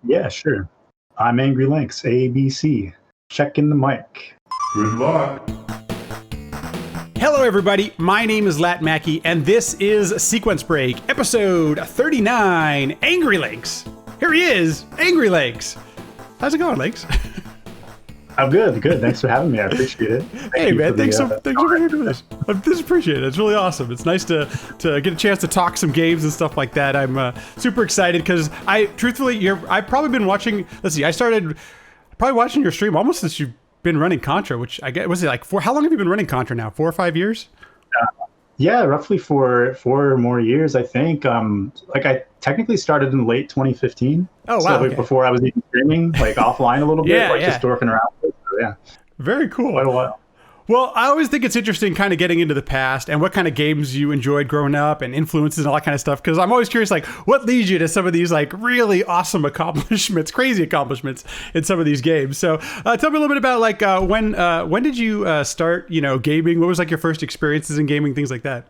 Yeah, sure. I'm angrylanks, ABC. Checking the mic. Good luck. Hello, everybody. My name is Lat Mackey, and this is Sequence Break, episode 39, Angry Lanks. Here he is, Angry Lanks. How's it going, Lanks? I'm good. Thanks for having me. I appreciate it. Hey, man, thanks so much for doing this. I just appreciate it. It's really awesome. It's nice to get a chance to talk some games and stuff like that. I'm super excited because I've probably been watching. Let's see, I started probably watching your stream almost since you've been running Contra, which I guess was it like how long have you been running Contra now? 4 or 5 years? Yeah, roughly four more years, I think. I technically started in late 2015. Oh, wow. So okay. Before I was even streaming, offline a little bit, Yeah. just dorking around. So, yeah. Very cool. Quite a while. Well, I always think it's interesting kind of getting into the past and what kind of games you enjoyed growing up and influences and all that kind of stuff. Because I'm always curious, what leads you to some of these really awesome accomplishments, crazy accomplishments in some of these games. So tell me a little bit about when did you start, gaming? What was your first experiences in gaming, things like that?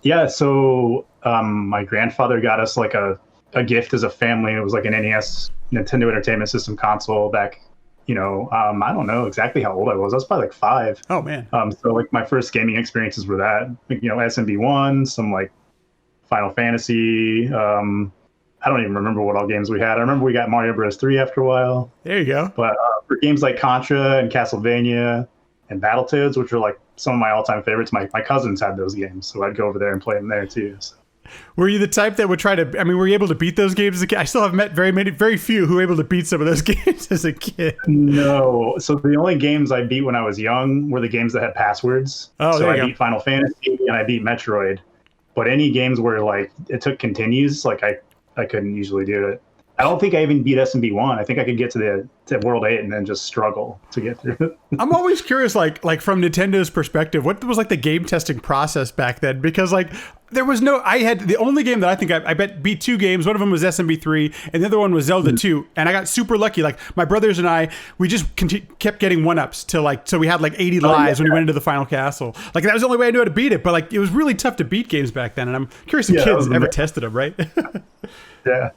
Yeah, so my grandfather got us a gift as a family. It was an NES, Nintendo Entertainment System console back. I don't know exactly how old I was. I was probably 5. Oh man. So my first gaming experiences were that, SMB1, some Final Fantasy. I don't even remember what all games we had. I remember we got Mario Bros. 3 after a while. There you go. But for games like Contra and Castlevania and Battletoads, which are some of my all-time favorites, my cousins had those games, so I'd go over there and play them there too. So. Were you the type that would try to? Were you able to beat those games as a kid? I still have met very few who were able to beat some of those games as a kid. No, so the only games I beat when I was young were the games that had passwords. Oh, so I beat Final Fantasy and I beat Metroid, but any games where it took continues, I couldn't usually do it. I don't think I even beat SMB1. I think I could get to World 8 and then just struggle to get through it. I'm always curious, from Nintendo's perspective, what was the game testing process back then? Because there was I had the only game that I think I beat 2 games. One of them was SMB3 and the other one was Zelda 2. And I got super lucky. My brothers and I, we just kept getting 1-ups till so we had 80 lives when we went into the final castle. That was the only way I knew how to beat it. But it was really tough to beat games back then. And I'm curious if kids ever tested them, right? Yeah.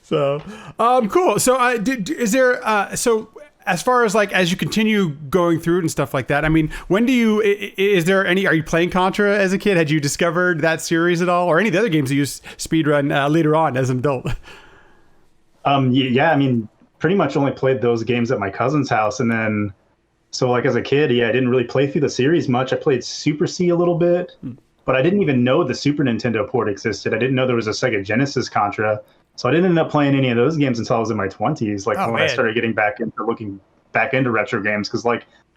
So, cool. So, is there? So, as far as you continue going through it and stuff like that, when do you? Is there any? Are you playing Contra as a kid? Had you discovered that series at all, or any of the other games that you speedrun later on as an adult? Yeah. Pretty much only played those games at my cousin's house, and then, so as a kid, I didn't really play through the series much. I played Super C a little bit, but I didn't even know the Super Nintendo port existed. I didn't know there was a Sega Genesis Contra. So I didn't end up playing any of those games until I was in my 20s, I started getting looking back into retro games. Because,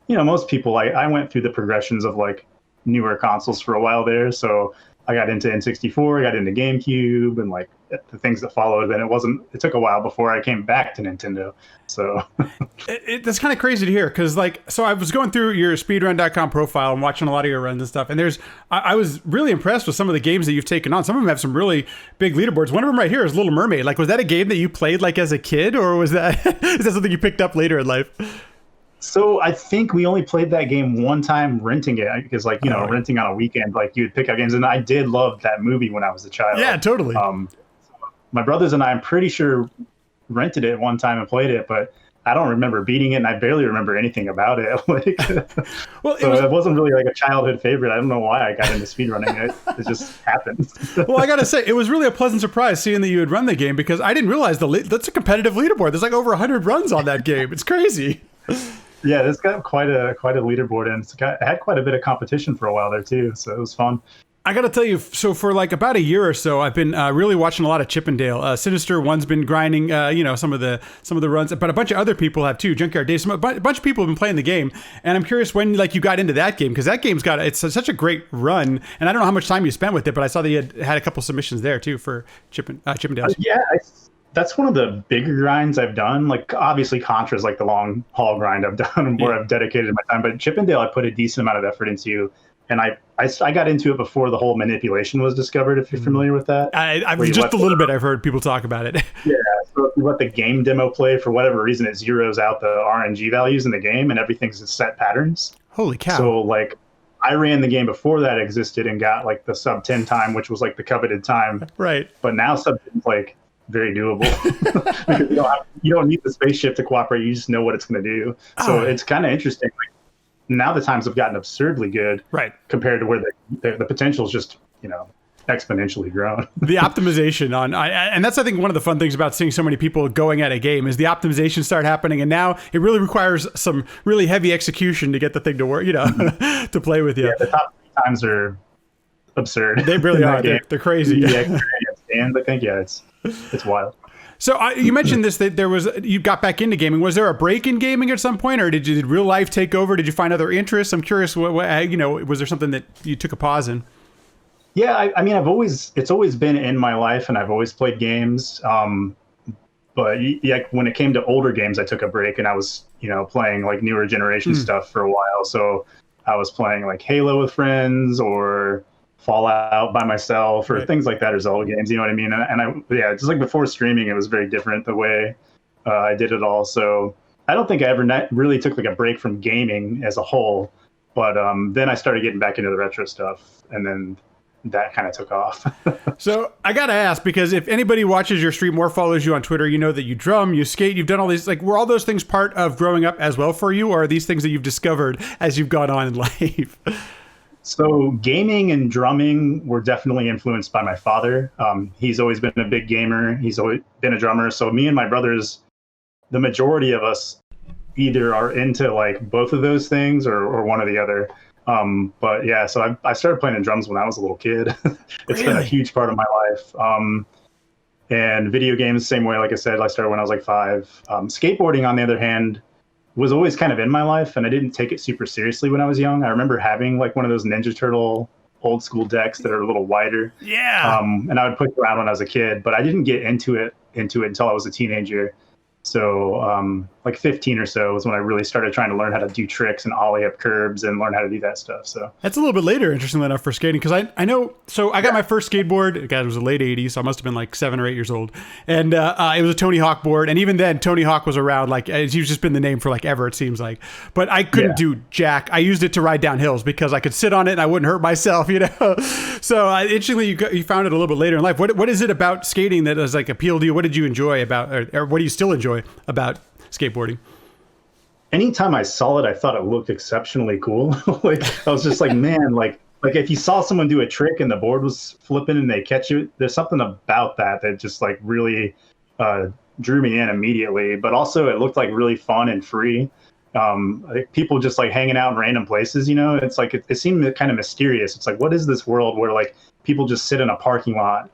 most people, I went through the progressions of, newer consoles for a while there. So I got into N64, I got into GameCube, and, the things that followed. And it took a while before I came back to Nintendo. So that's kind of crazy to hear. Because, so I was going through your speedrun.com profile and watching a lot of your runs and stuff. And I was really impressed with some of the games that you've taken on. Some of them have some really big leaderboards. One of them right here is Little Mermaid. Was that a game that you played as a kid, or was that is that something you picked up later in life? So I think we only played that game one time renting it, because renting on a weekend, you'd pick up games. And I did love that movie when I was a child. Yeah, totally. My brothers and I, I'm pretty sure, rented it one time and played it, but I don't remember beating it, and I barely remember anything about it. Well, it wasn't really a childhood favorite. I don't know why I got into speedrunning. It just happened. Well, I got to say, it was really a pleasant surprise seeing that you had run the game, because I didn't realize that's a competitive leaderboard. There's over 100 runs on that game. It's crazy. Yeah, it's got quite a leaderboard, and it had quite a bit of competition for a while there too, so it was fun. I got to tell you, so for about a year or so, I've been really watching a lot of Chippendale. Sinister One's been grinding, some of the runs, but a bunch of other people have too. Junkyard Dave, a bunch of people have been playing the game, and I'm curious when you got into that game, because that game's it's such a great run, and I don't know how much time you spent with it, but I saw that you had a couple submissions there too for Chippendale. That's one of the bigger grinds I've done. Obviously Contra's the long haul grind I've done where I've dedicated my time, but Chippendale I put a decent amount of effort into. And I got into it before the whole manipulation was discovered, if you're familiar with that. I've just a little bit. I've heard people talk about it. Yeah, so if you let the game demo play, for whatever reason, it zeroes out the RNG values in the game, and everything's in set patterns. Holy cow. So, I ran the game before that existed and got, the sub 10 time, which was, the coveted time. Right. But now sub 10's, very doable. Because you don't need the spaceship to cooperate. You just know what it's going to do. So it's kind of interesting. Like, now the times have gotten absurdly good, right, compared to where the potential is just, exponentially grown. The optimization and that's, I think, one of the fun things about seeing so many people going at a game is the optimization start happening, and now it really requires some really heavy execution to get the thing to work, to play with you. Yeah, the top times are absurd. They really are. They're crazy. Yeah, and I think it's wild. So you mentioned this, that you got back into gaming. Was there a break in gaming at some point, or did real life take over? Did you find other interests? I'm curious. Was there something that you took a pause in? Yeah, I mean, it's always been in my life, and I've always played games. But when it came to older games, I took a break, and I was, playing like newer generation stuff for a while. So I was playing like Halo with friends, or Fallout by myself, or things like that, or Zelda games. You know what I mean? And just like before streaming, it was very different the way I did it all. So I don't think I ever really took like a break from gaming as a whole. But then I started getting back into the retro stuff, and then that kind of took off. So I got to ask, because if anybody watches your stream or follows you on Twitter, you know that you drum, you skate, you've done all these, like, were all those things part of growing up as well for you, or are these things that you've discovered as you've gone on in life? So gaming and drumming were definitely influenced by my father. He's always been a big gamer. He's always been a drummer. So me and my brothers, the majority of us either are into like both of those things or one or the other. But yeah, so I started playing the drums when I was a little kid. It's been a huge part of my life. And video games, same way. Like I said, I started when I was like 5. Skateboarding, on the other hand, was always kind of in my life, and I didn't take it super seriously when I was young. I remember having like one of those Ninja Turtle old school decks that are a little wider. Yeah. And I would push around when I was a kid, but I didn't get into it until I was a teenager. So like 15 or so was when I really started trying to learn how to do tricks and ollie up curbs and learn how to do that stuff. So that's a little bit later, interestingly enough, for skating, because I know. So I got my first skateboard. God, it was the late 80s, so I must have been like 7 or 8 years old, and it was a Tony Hawk board. And even then, Tony Hawk was around. Like, it's just been the name for like ever, it seems like. But I couldn't do jack. I used it to ride down hills because I could sit on it and I wouldn't hurt myself, So interestingly, you found it a little bit later in life. What is it about skating that has like appealed to you? What did you enjoy about, or what do you still enjoy about skateboarding? Anytime I saw it, I thought it looked exceptionally cool. Like, I was just like, man, like if you saw someone do a trick and the board was flipping and they catch it, there's something about that just like really drew me in immediately. But also it looked like really fun and free. Like people just like hanging out in random places, it's like, it seemed kind of mysterious. It's like, what is this world where like people just sit in a parking lot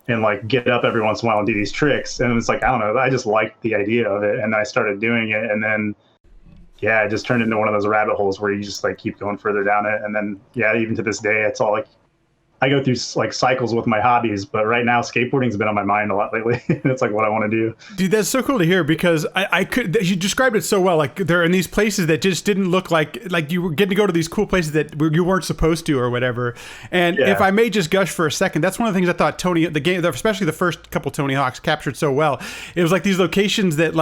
and like get up every once in a while and do these tricks? And it's like, I don't know, I just liked the idea of it, and I started doing it, and then it just turned into one of those rabbit holes where you just like keep going further down it. And then even to this day, it's all like I go through like cycles with my hobbies, but right now skateboarding's been on my mind a lot lately. It's like what I want to do. Dude, that's so cool to hear, because you described it so well. Like, they're in these places that just didn't look like you were getting to go to these cool places that you weren't supposed to or whatever. And if I may just gush for a second, that's one of the things I thought the game, especially the first couple Tony Hawks, captured so well. It was like these locations that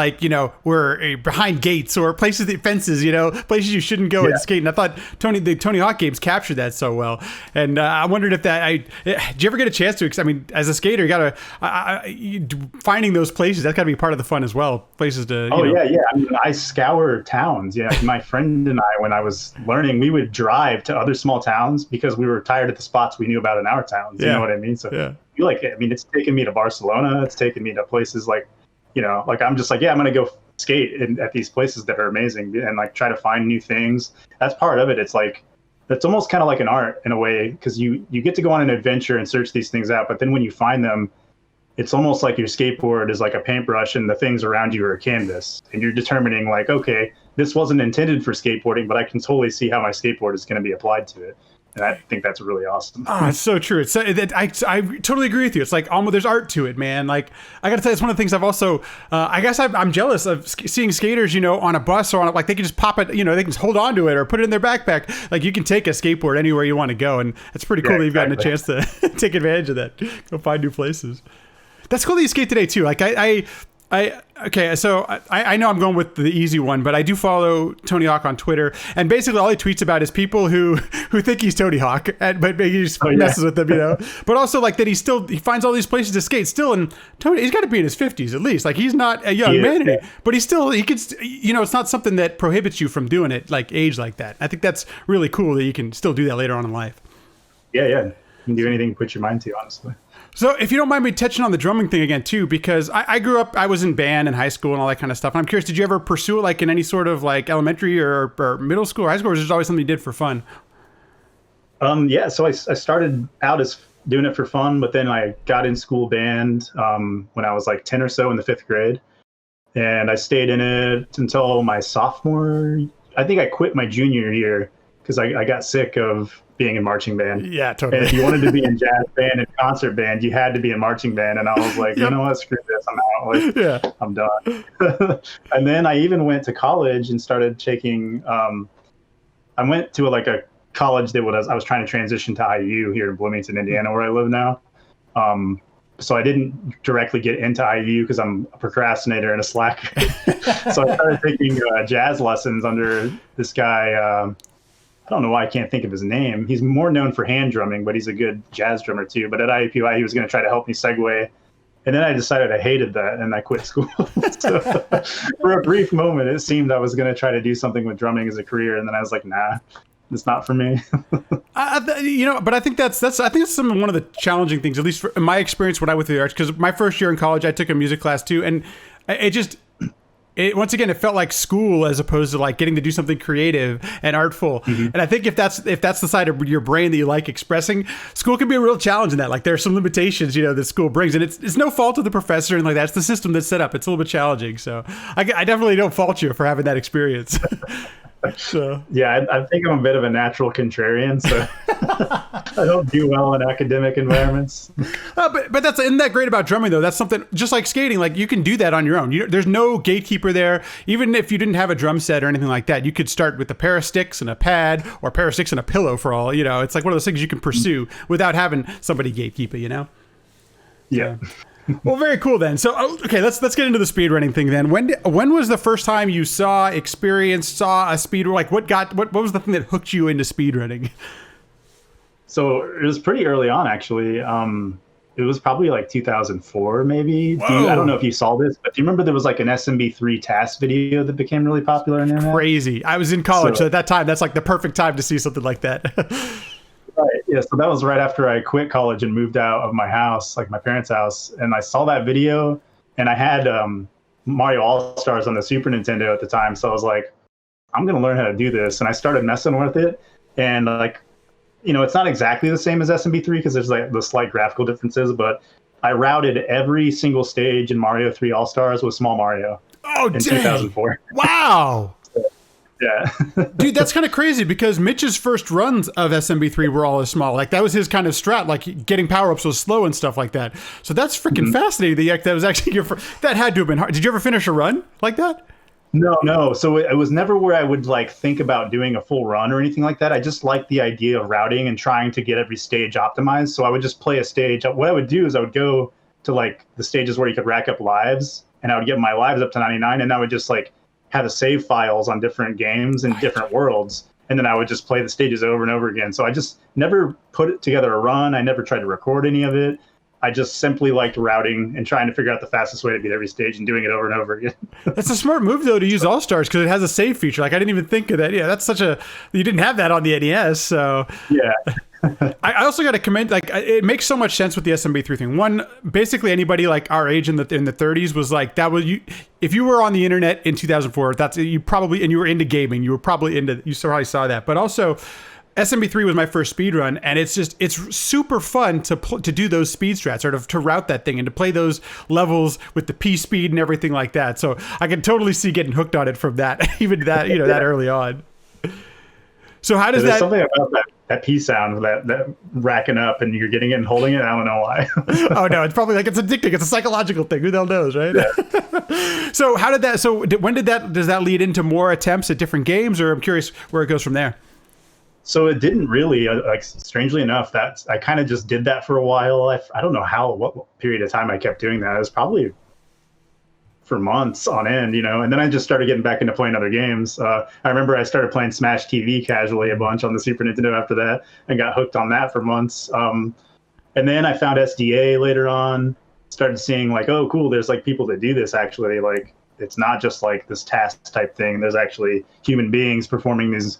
were behind gates or places that fences, places you shouldn't go and skate. And I thought the Tony Hawk games captured that so well. And I wondered if did you ever get a chance to? Because I mean, as a skater, you gotta finding those places. That's gotta be part of the fun as well. Places to. Yeah. I mean, I scour towns. Yeah, my friend and I, when I was learning, we would drive to other small towns because we were tired of the spots we knew about in our towns. You know what I mean? So it's taken me to Barcelona. It's taken me to places like, like I'm just like, I'm gonna go skate at these places that are amazing and like try to find new things. That's part of it. It's like. It's almost kind of like an art in a way, because you get to go on an adventure and search these things out. But then when you find them, it's almost like your skateboard is like a paintbrush and the things around you are a canvas. And you're determining like, okay, this wasn't intended for skateboarding, but I can totally see how my skateboard is going to be applied to it. And I think that's really awesome. Oh, it's so true. I totally agree with you. It's like almost there's art to it, man. Like, I got to tell you, it's one of the things I've also, I guess I'm jealous of seeing skaters, on a bus or on like they can just pop it, they can just hold on to it or put it in their backpack. Like, you can take a skateboard anywhere you want to go. And it's pretty cool that you've gotten a chance to take advantage of that. Go find new places. That's cool that you skate today too. Like I know I'm going with the easy one, but I do follow Tony Hawk on Twitter, and basically all he tweets about is people who think he's Tony Hawk, but he just messes with them, you know. But also like that he finds all these places to skate still, and Tony, he's got to be in his 50s at least. Like he's not a young man, but he can, you know, it's not something that prohibits you from doing it like age like that. I think that's really cool that you can still do that later on in life. Yeah, you can do anything you put your mind to, honestly. So if you don't mind me touching on the drumming thing again too, because I grew up, I was in band in high school and all that kind of stuff. And I'm curious, did you ever pursue it like in any sort of like elementary or middle school or high school, or was it just always something you did for fun? Yeah, so I started out as doing it for fun, but then I got in school band when I was like 10 or so in the 5th grade. And I stayed in it until my sophomore. I think I quit my junior year because I got sick of being in marching band. Yeah, totally. And if you wanted to be in jazz band and concert band, you had to be in marching band. And I was like, you know what, screw this, I'm out. Like, I'm done. And then I even went to college and started taking. I went to a college that I was trying to transition to IU here in Bloomington, Indiana, where I live now. So I didn't directly get into IU because I'm a procrastinator and a slacker. So I started taking jazz lessons under this guy. I don't know why I can't think of his name. He's more known for hand drumming, but he's a good jazz drummer too. But at IUPUI, he was going to try to help me segue. And then I decided I hated that and I quit school. So for a brief moment, it seemed I was going to try to do something with drumming as a career. And then I was like, nah, it's not for me. You know, but I think that's one of the challenging things, at least in my experience when I went through the arts, because my first year in college, I took a music class too. And once again, it felt like school as opposed to like getting to do something creative and artful. Mm-hmm. And I think if that's the side of your brain that you like expressing, school can be a real challenge in that. Like there are some limitations, you know, that school brings, and it's no fault of the professor and like that. It's the system that's set up. It's a little bit challenging. So I definitely don't fault you for having that experience. So yeah, I think I'm a bit of a natural contrarian, so I don't do well in academic environments. But isn't that great about drumming though? That's something just like skating. Like you can do that on your own. There's no gatekeeper there. Even if you didn't have a drum set or anything like that, you could start with a pair of sticks and a pad, or a pair of sticks and a pillow for all. You know, it's like one of those things you can pursue without having somebody gatekeep it. You know. Yeah. Well, very cool then. So, okay, let's get into the speedrunning thing then. When was the first time you saw a speed? Like, what was the thing that hooked you into speedrunning? So it was pretty early on, actually. It was probably like 2004, maybe. I don't know if you saw this, but do you remember there was like an SMB3 task video that became really popular on the internet? Crazy. I was in college, so at that time, that's like the perfect time to see something like that. Right. Yeah. So that was right after I quit college and moved out of my house, like my parents' house. And I saw that video, and I had Mario All-Stars on the Super Nintendo at the time. So I was like, I'm going to learn how to do this. And I started messing with it. And like, you know, it's not exactly the same as SMB3 because there's like the slight graphical differences, but I routed every single stage in Mario 3 All-Stars with Small Mario in 2004. Wow. Yeah. Dude, that's kind of crazy because Mitch's first runs of SMB3 were all as small. Like that was his kind of strat, like getting power-ups was slow and stuff like that. So that's freaking fascinating. That was actually that had to have been hard. Did you ever finish a run like that? No. So it was never where I would like think about doing a full run or anything like that. I just liked the idea of routing and trying to get every stage optimized. So I would just play a stage. What I would do is I would go to like the stages where you could rack up lives, and I would get my lives up to 99, and I would just like have the save files on different games and different worlds. And then I would just play the stages over and over again. So I just never put together a run. I never tried to record any of it. I just simply liked routing and trying to figure out the fastest way to beat every stage and doing it over and over again. That's a smart move though to use All-Stars because it has a save feature. Like I didn't even think of that. Yeah, that's you didn't have that on the NES. So yeah. I also got to commend, like, it makes so much sense with the SMB3 thing. One, basically anybody like our age in the 30s was like, that was you. If you were on the internet in 2004, that's you probably, and you were into gaming, you probably saw that. But also, SMB3 was my first speed run, and it's super fun to do those speed strats, or to route that thing and to play those levels with the P speed and everything like that. So I can totally see getting hooked on it from that, even that, that early on. So how does There's something about that P sound, that racking up and you're getting it and holding it? I don't know why. Oh no, it's probably like it's addicting. It's a psychological thing. Who the hell knows, right? Yeah. So how did that? So when does that lead into more attempts at different games, or I'm curious where it goes from there? So it didn't really, like, strangely enough, that I kind of just did that for a while. I don't know what period of time I kept doing that. It was probably for months on end, and then I just started getting back into playing other games. I remember I started playing Smash TV casually a bunch on the Super Nintendo after that, and got hooked on that for months. And then I found SDA later on, started seeing like, oh, cool, there's like people that do this actually. Like, it's not just like this task type thing. There's actually human beings performing these.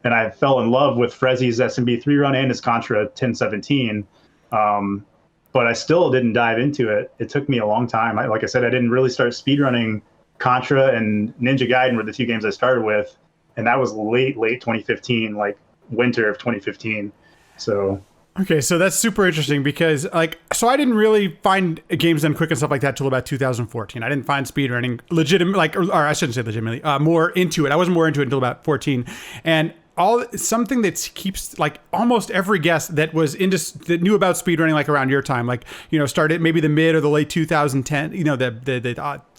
And I fell in love with Frezzy's SMB3 run and his Contra 1017. But I still didn't dive into it. It took me a long time. Like I said, I didn't really start speedrunning. Contra and Ninja Gaiden were the two games I started with. And that was late 2015, like winter of 2015. So... Okay, so that's super interesting because, so I didn't really find games done quick and stuff like that till about 2014. I didn't find speedrunning legitimate, or I shouldn't say legitimately, more into it. I wasn't more into it until about 14. And something that keeps like almost every guest that was into that knew about speedrunning like around your time, like started maybe the mid or the late 2010, the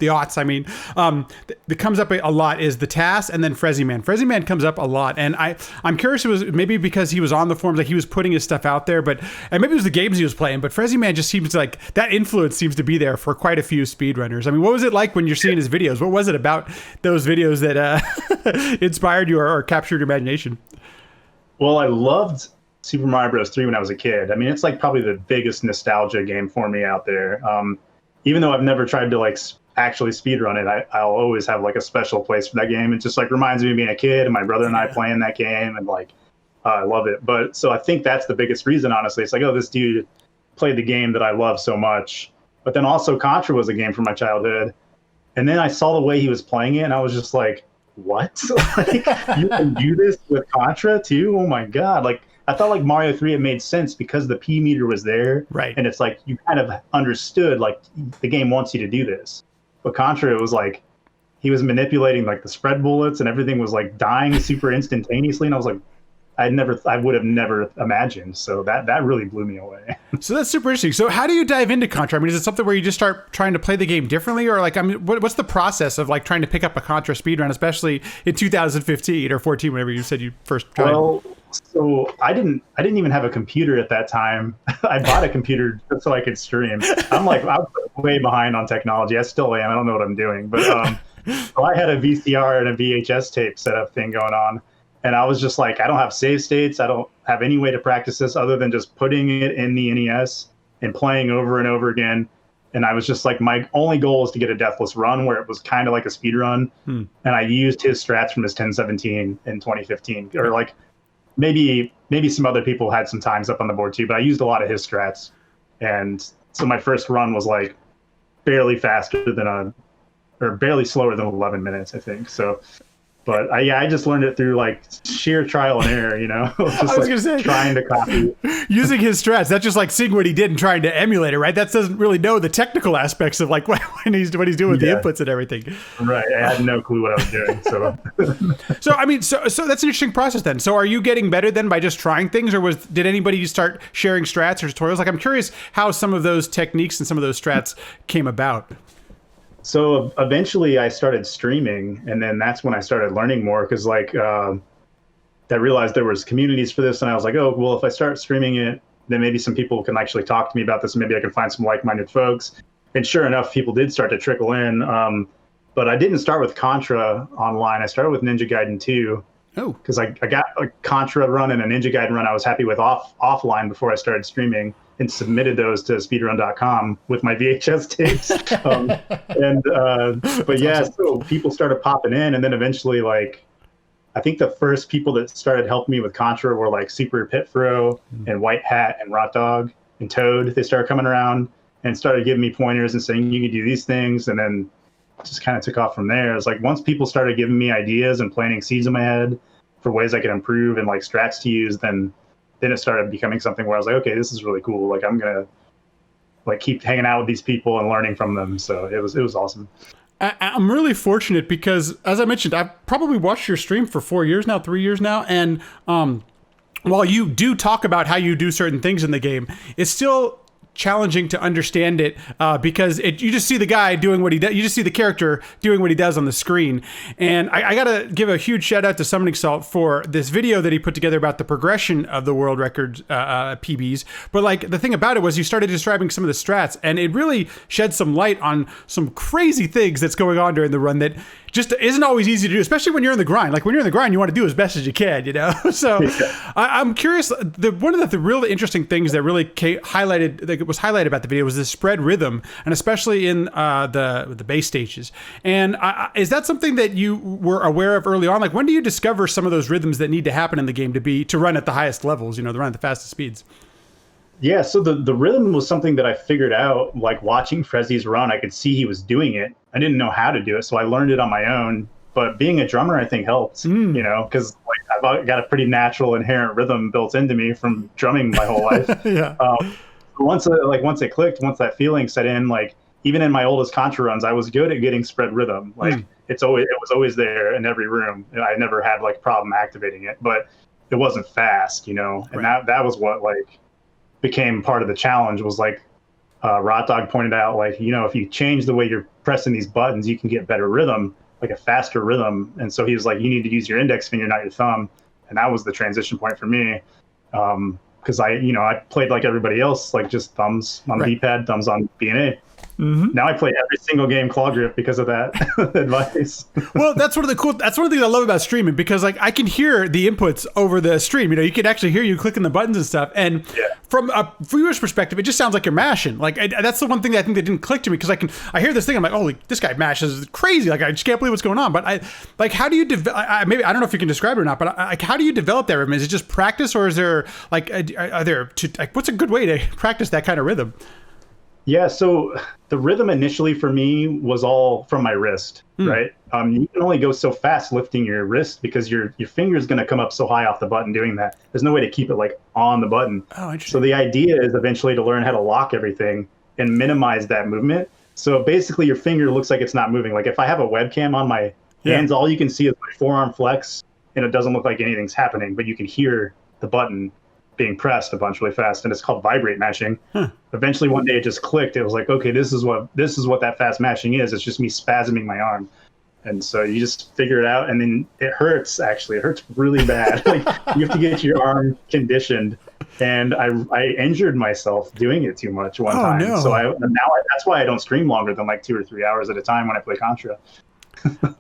aughts. I mean, that comes up a lot is the TAS and then Frezzy Man. Frezzy Man comes up a lot, and I'm curious. It was maybe because he was on the forums, like he was putting his stuff out there, and maybe it was the games he was playing. But Frezzy Man just seems like that influence seems to be there for quite a few speedrunners. I mean, what was it like when you're seeing his videos? What was it about those videos that inspired you or captured your imagination? Well, I loved Super Mario Bros. 3 when I was a kid. I mean, it's like probably the biggest nostalgia game for me out there. Even though I've never tried to like actually speedrun it, I'll always have like a special place for that game. It just like reminds me of being a kid and my brother and I playing that game, and like I love it. But so I think that's the biggest reason, honestly. It's like, oh, this dude played the game that I love so much. But then also Contra was a game from my childhood. And then I saw the way he was playing it, and I was just like, what? Like, you can do this with Contra too? Oh my god. Like, I thought like Mario 3 it made sense because the P meter was there. Right. And it's like you kind of understood like the game wants you to do this. But Contra, it was like he was manipulating like the spread bullets and everything was like dying super instantaneously, and I was like, I would have never imagined. So that really blew me away. So that's super interesting. So how do you dive into Contra? I mean, is it something where you just start trying to play the game differently, or like, I mean, what's the process of like trying to pick up a Contra speedrun, especially in 2015 or 14, whenever you said you first tried? Well, so I didn't even have a computer at that time. I bought a computer just so I could stream. I was way behind on technology. I still am. I don't know what I'm doing, but so I had a VCR and a VHS tape setup thing going on. And I was just like, I don't have save states. I don't have any way to practice this other than just putting it in the NES and playing over and over again. And I was just like, my only goal is to get a deathless run where it was kind of like a speed run. And I used his strats from his 1017 in 2015. Or like maybe some other people had some times up on the board too, but I used a lot of his strats. And so my first run was like barely slower than 11 minutes, I think. So... But I just learned it through like sheer trial and error, Just I was gonna say, trying to copy. Using his strats, that's just like seeing what he did and trying to emulate it, right? That doesn't really know the technical aspects of like what he's doing with the inputs and everything. Right. I had no clue what I was doing. So So I mean, so that's an interesting process then. So are you getting better then by just trying things, or did anybody start sharing strats or tutorials? Like, I'm curious how some of those techniques and some of those strats came about. So eventually I started streaming, and then that's when I started learning more because I realized there was communities for this, and I was like, oh, well, if I start streaming it, then maybe some people can actually talk to me about this, and maybe I can find some like-minded folks. And sure enough, people did start to trickle in. But I didn't start with Contra online. I started with Ninja Gaiden 2. Oh. Because I got a Contra run and a Ninja Gaiden run I was happy with offline before I started streaming, and submitted those to speedrun.com with my VHS tapes. But yeah, so people started popping in, and then eventually, like, I think the first people that started helping me with Contra were like Super Pitfro and White Hat and Rot Dog and Toad. They started coming around and started giving me pointers and saying, you can do these things. And then just kind of took off from there. It's like once people started giving me ideas and planting seeds in my head for ways I could improve and like strats to use, then it started becoming something where I was like, okay, this is really cool. Like, I'm going to like keep hanging out with these people and learning from them. So it was awesome. I'm really fortunate because, as I mentioned, I've probably watched your stream for 3 years now. And while you do talk about how you do certain things in the game, it's still challenging to understand it because you just see the guy doing what he does. You just see the character doing what he does on the screen. And I got to give a huge shout out to Summoning Salt for this video that he put together about the progression of the world record PBs. But like the thing about it was you started describing some of the strats, and it really shed some light on some crazy things that's going on during the run that just isn't always easy to do, especially when you're in the grind. Like when you're in the grind, you want to do as best as you can, you know? So I'm curious, one of the really interesting things that really was highlighted about the video was the spread rhythm, and especially in the base stages. And is that something that you were aware of early on? Like when do you discover some of those rhythms that need to happen in the game to run at the highest levels, to run at the fastest speeds? Yeah, so the rhythm was something that I figured out, like watching Frezzy's run. I could see he was doing it. I didn't know how to do it, so I learned it on my own. But being a drummer, I think, helped, because I've got a pretty natural, inherent rhythm built into me from drumming my whole life. Yeah. Once it clicked, once that feeling set in, like even in my oldest Contra runs, I was good at getting spread rhythm. Like it was always there in every room. And I never had like a problem activating it, but it wasn't fast, and that was what became part of the challenge. Was like Rot Dog pointed out, like, if you change the way you're pressing these buttons, you can get better rhythm, like a faster rhythm. And so he was like, you need to use your index finger, not your thumb. And that was the transition point for me. Because I played like everybody else, like just thumbs on the D-pad, thumbs on B&A. Now I play every single game claw grip because of that advice. Well, that's one of the things I love about streaming, because like I can hear the inputs over the stream. You can actually hear you clicking the buttons and stuff. And from a viewer's perspective, it just sounds like you're mashing. Like that's the one thing that I think that didn't click to me, because I hear this thing, I'm like, holy, this guy mashes crazy. Like I just can't believe what's going on. But how do you maybe I don't know if you can describe it or not, but how do you develop that rhythm? Is it just practice, or is there what's a good way to practice that kind of rhythm? Yeah, so the rhythm initially for me was all from my wrist, right? You can only go so fast lifting your wrist because your finger is going to come up so high off the button doing that. There's no way to keep it like on the button. Oh, interesting. So the idea is eventually to learn how to lock everything and minimize that movement. So basically your finger looks like it's not moving. Like if I have a webcam on my hands, all you can see is my forearm flex, and it doesn't look like anything's happening, but you can hear the button being pressed a bunch really fast, and it's called Vibrate Matching. Eventually one day it just clicked. It was like, okay, this is what that fast matching is. It's just me spasming my arm. And so you just figure it out, and then it hurts. Actually, it hurts really bad. Like you have to get your arm conditioned, and I injured myself doing it too much one time. No. So that's why I don't stream longer than like 2 or 3 hours at a time when I play Contra.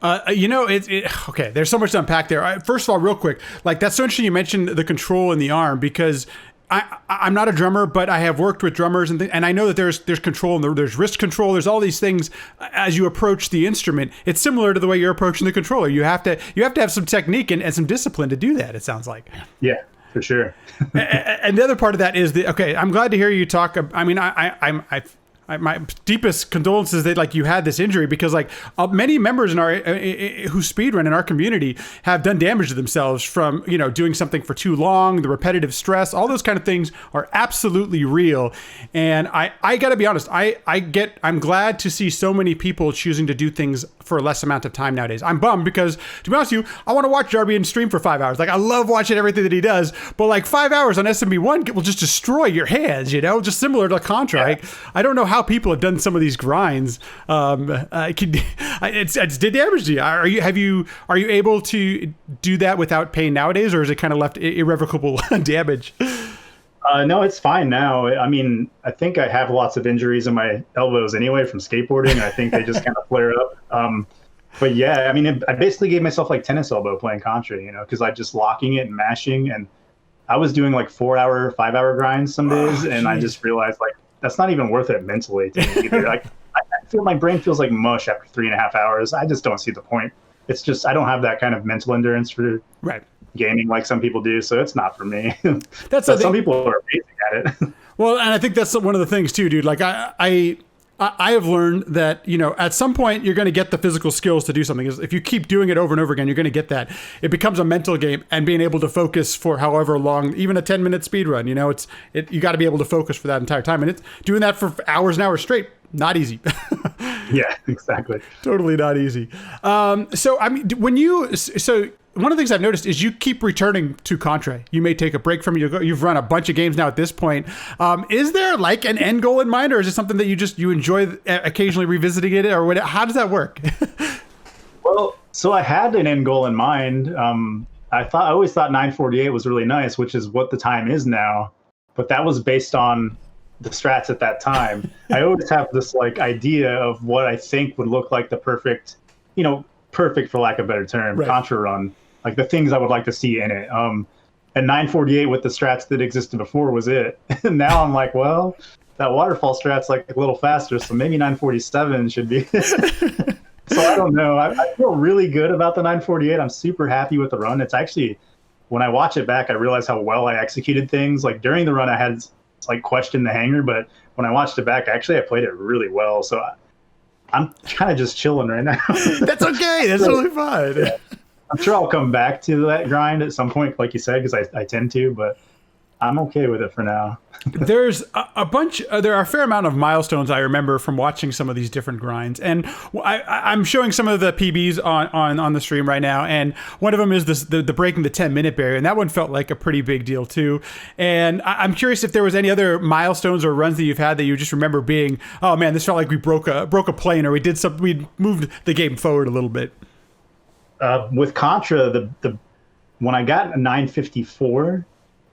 Okay, there's so much to unpack there. First of all, real quick, like that's so interesting you mentioned the control in the arm, because I'm not a drummer, but I have worked with drummers and I know that there's control, and there's wrist control. There's all these things as you approach the instrument. It's similar to the way you're approaching the controller. You have to have some technique and some discipline to do that, it sounds like. Yeah, for sure. And the other part of that is I'm glad to hear you talk. I mean, my deepest condolences that you had this injury, because many members in our who speedrun in our community have done damage to themselves from doing something for too long. The repetitive stress, all those kind of things are absolutely real. And I got to be honest, I'm glad to see so many people choosing to do things for a less amount of time nowadays. I'm bummed because, to be honest with you, I want to watch Jarbian stream for 5 hours. Like I love watching everything that he does, but 5 hours on SMB1 will just destroy your hands. Just similar to Contra. Yeah. I don't know how people have done some of these grinds. It's did damage to you. Are you able to do that without pain nowadays, or is it kind of left irrevocable damage? No, it's fine now. I mean, I think I have lots of injuries in my elbows anyway from skateboarding. I think they just kind of flare up. But yeah, I mean, I basically gave myself tennis elbow playing Contra, because I just locking it and mashing, and I was doing 4 hour, 5 hour grinds some days, and I just realized that's not even worth it mentally to me either. I feel my brain feels like mush after 3.5 hours. I just don't see the point. It's just I don't have that kind of mental endurance for gaming like some people do, so it's not for me. Some people are amazing at it. Well, and I think that's one of the things too, dude. I have learned that, at some point you're going to get the physical skills to do something. If you keep doing it over and over again, you're going to get that. It becomes a mental game, and being able to focus for however long, even a 10-minute speed run, you got to be able to focus for that entire time. And it's doing that for hours and hours straight not easy. Yeah, exactly. Totally not easy. So I mean, one of the things I've noticed is you keep returning to Contra. You may take a break from it. You've run a bunch of games now at this point. Is there like an end goal in mind, or is it something that you enjoy occasionally revisiting it, or what? How does that work? Well, so I had an end goal in mind. I always thought 948 was really nice, which is what the time is now. But that was based on the strats at that time. I always have this like idea of what I think would look like the perfect for lack of a better term, right, Contra run. Like the things I would like to see in it. And 948 with the strats that existed before was it. And now I'm like, well, that waterfall strat's like a little faster, so maybe 947 should be. So I don't know. I feel really good about the 948. I'm super happy with the run. It's actually, when I watch it back, I realize how well I executed things. Like during the run, I had like questioned the hanger, but when I watched it back, actually I played it really well. So I'm kind of just chilling right now. That's okay. That's totally fine. Yeah. I'm sure I'll come back to that grind at some point, like you said, because I tend to, but I'm okay with it for now. There's there are a fair amount of milestones I remember from watching some of these different grinds, and I'm showing some of the PBs on the stream right now, and one of them is the breaking the 10-minute barrier, and that one felt like a pretty big deal too. And I'm curious if there was any other milestones or runs that you've had that you just remember being, oh man, this felt like we broke a plane, or we moved the game forward a little bit. With Contra, when I got a 954,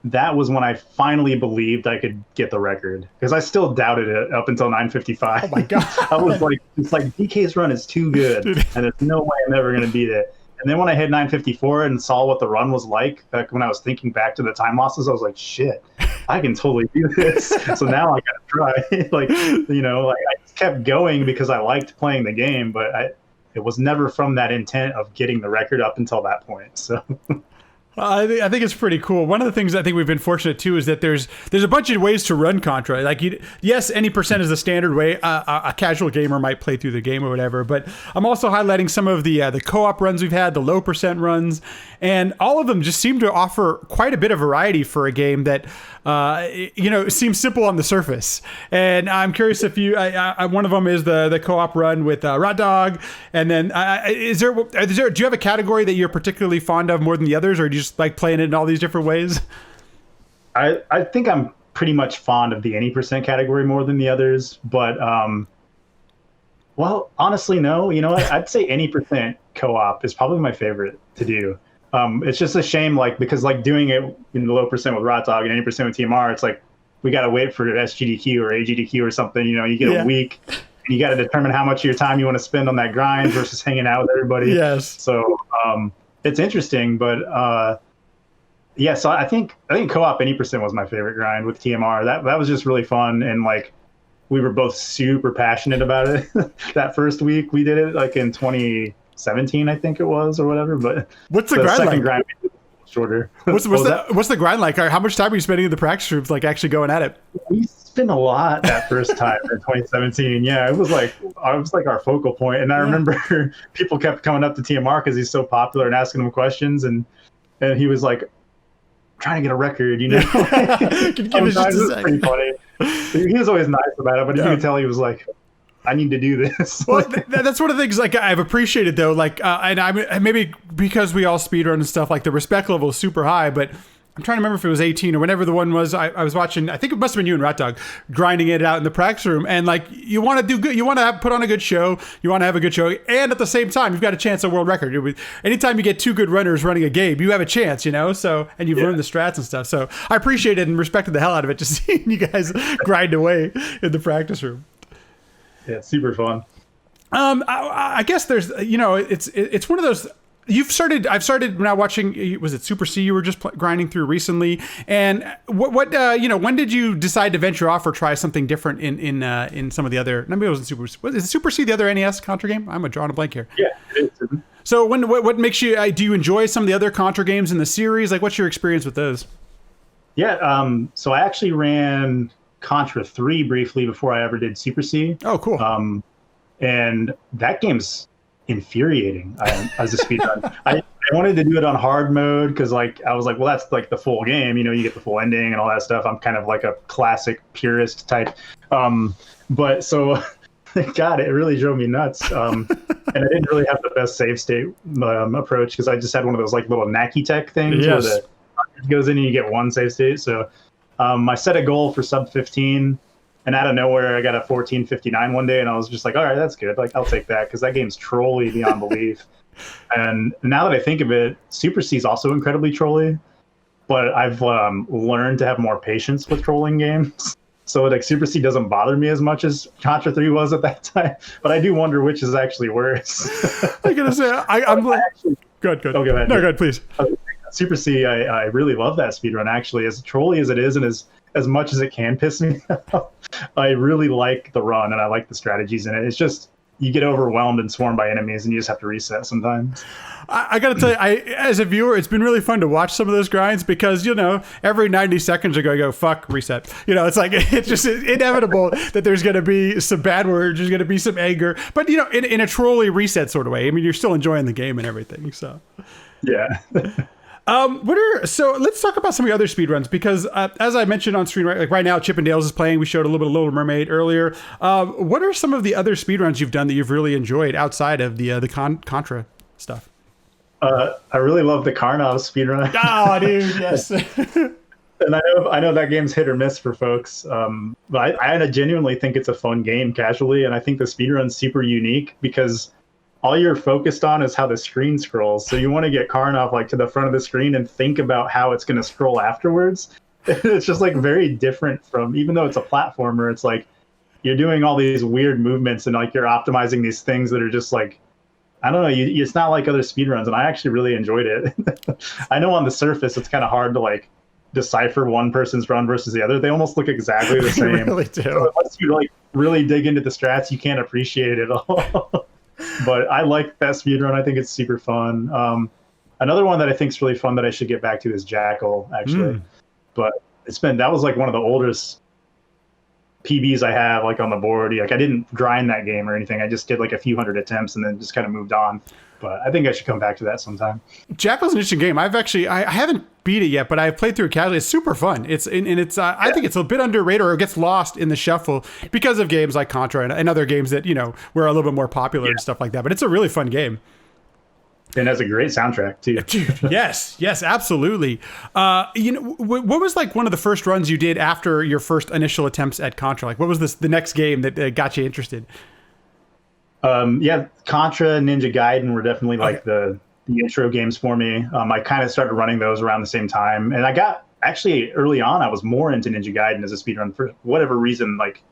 that was when I finally believed I could get the record, because I still doubted it up until 955. Oh my god! I was like, it's like DK's run is too good, and there's no way I'm ever going to beat it. And then when I hit 954 and saw what the run was like when I was thinking back to the time losses, I was like, shit, I can totally do this. So now I got to try. I just kept going because I liked playing the game, but it was never from that intent of getting the record up until that point. So. I think it's pretty cool. One of the things I think we've been fortunate too is that there's a bunch of ways to run Contra. Like, yes, any percent is the standard way a casual gamer might play through the game or whatever. But I'm also highlighting some of the co-op runs we've had, the low percent runs, and all of them just seem to offer quite a bit of variety for a game that seems simple on the surface. And I'm curious if one of them is the co-op run with Rot Dog, and then do you have a category that you're particularly fond of more than the others, or do you just like playing it in all these different ways? I think I'm pretty much fond of the any percent category more than the others, but well, honestly, no. You know what? I'd say any percent co-op is probably my favorite to do. It's just a shame, because doing it in the low percent with Rot Dog and 80% with TMR, it's like we got to wait for SGDQ or AGDQ or something. You get a week, and you got to determine how much of your time you want to spend on that grind versus hanging out with everybody. Yes. So it's interesting, but so I think co-op 80% was my favorite grind with TMR. That was just really fun, and we were both super passionate about it. That first week we did it in 2017, I think it was, or whatever. But what's the grind like? Grind shorter. What's the grind like? How much time are you spending in the practice rooms, actually going at it? We spent a lot that first time in 2017. Yeah, it was our focal point. And I remember people kept coming up to TMR because he's so popular and asking him questions, and he was like, trying to get a record, Can you give us just a second? Pretty funny. He was always nice about it, but you could tell he was like, I need to do this. Well, that's one of the things I've appreciated though. And I maybe because we all speedrun and stuff, the respect level is super high. But I'm trying to remember if it was 18 or whenever the one was. I was watching. I think it must have been you and Rat Dog grinding it out in the practice room. And you want to do good. You want to put on a good show. You want to have a good show, and at the same time, you've got a chance at world record. Anytime you get two good runners running a game, you have a chance. So and you've learned the strats and stuff. So I appreciated and respected the hell out of it, just seeing you guys grind away in the practice room. Yeah, it's super fun. I guess there's, it's one of those. I've started now watching. Was it Super C you were just grinding through recently? And when did you decide to venture off or try something different in some of the other? Maybe it wasn't Super C. Is Super C the other NES Contra game? I'm drawing a blank here. Yeah, it is. So what makes you? Do you enjoy some of the other Contra games in the series? What's your experience with those? Yeah. So I actually ran Contra 3 briefly before I ever did Super C. Oh, cool. And that game's infuriating as a speedrun. I wanted to do it on hard mode because I was like, well, that's the full game. You get the full ending and all that stuff. I'm kind of a classic purist type. But so God, it really drove me nuts. And I didn't really have the best save state approach because I just had one of those like little knacky tech things where the goes in and you get one save state. So I set a goal for sub 15, and out of nowhere I got a 14:59 one day, and I was just like, all right, that's good. Like I'll take that because that game's trolly beyond belief. And now that I think of it, Super C is also incredibly trolly, but I've learned to have more patience with trolling games. So like Super C doesn't bother me as much as Contra 3 was at that time, but I do wonder which is actually worse. I gotta say, I'm like, good. Oh, go ahead. No, go ahead, please. Super C, I really love that speedrun actually, as trolly as it is, and as much as it can piss me off. I really like the run and I like the strategies in it. It's just you get overwhelmed and swarmed by enemies and you just have to reset sometimes. I got to tell you, as a viewer, it's been really fun to watch some of those grinds because, every 90 seconds I go, fuck, reset. It's like, it's just inevitable that there's going to be some bad words, there's going to be some anger, but, in a trolley reset sort of way. I mean, you're still enjoying the game and everything, so. Yeah. So let's talk about some of the other speedruns because as I mentioned on screen, right now, Chippendales is playing. We showed a little bit of Little Mermaid earlier. What are some of the other speedruns you've done that you've really enjoyed outside of the Contra stuff? I really love the Karnov speedrun. Oh, dude, yes. And I know that game's hit or miss for folks, but I genuinely think it's a fun game casually, and I think the speedrun's super unique because all you're focused on is how the screen scrolls. So you want to get Karnov like to the front of the screen and think about how it's going to scroll afterwards. It's just like very different from, even though it's a platformer, it's like you're doing all these weird movements and like you're optimizing these things that are just like, I don't know, it's not like other speedruns, and I actually really enjoyed it. I know on the surface it's kind of hard to like decipher one person's run versus the other. They almost look exactly the same. They really do. So unless you like really dig into the strats, you can't appreciate it all. But I like that speedrun. I think it's super fun. Another one that I think is really fun that I should get back to is Jackal, actually. But that was like one of the oldest PBs I have like on the board. Like I didn't grind that game or anything. I just did like a few hundred attempts and then just kind of moved on. But I think I should come back to that sometime. Jackal's an interesting game. I haven't beat it yet, but I've played through it casually. It's super fun. I think it's a bit underrated or it gets lost in the shuffle because of games like Contra and other games that, were a little bit more popular and stuff like that. But it's a really fun game. And has a great soundtrack too. Dude, yes, absolutely. What was like one of the first runs you did after your first initial attempts at Contra? Like, what was the next game that got you interested? Contra and Ninja Gaiden were definitely like the intro games for me. I kind of started running those around the same time, and I got actually early on. I was more into Ninja Gaiden as a speedrun for whatever reason. Like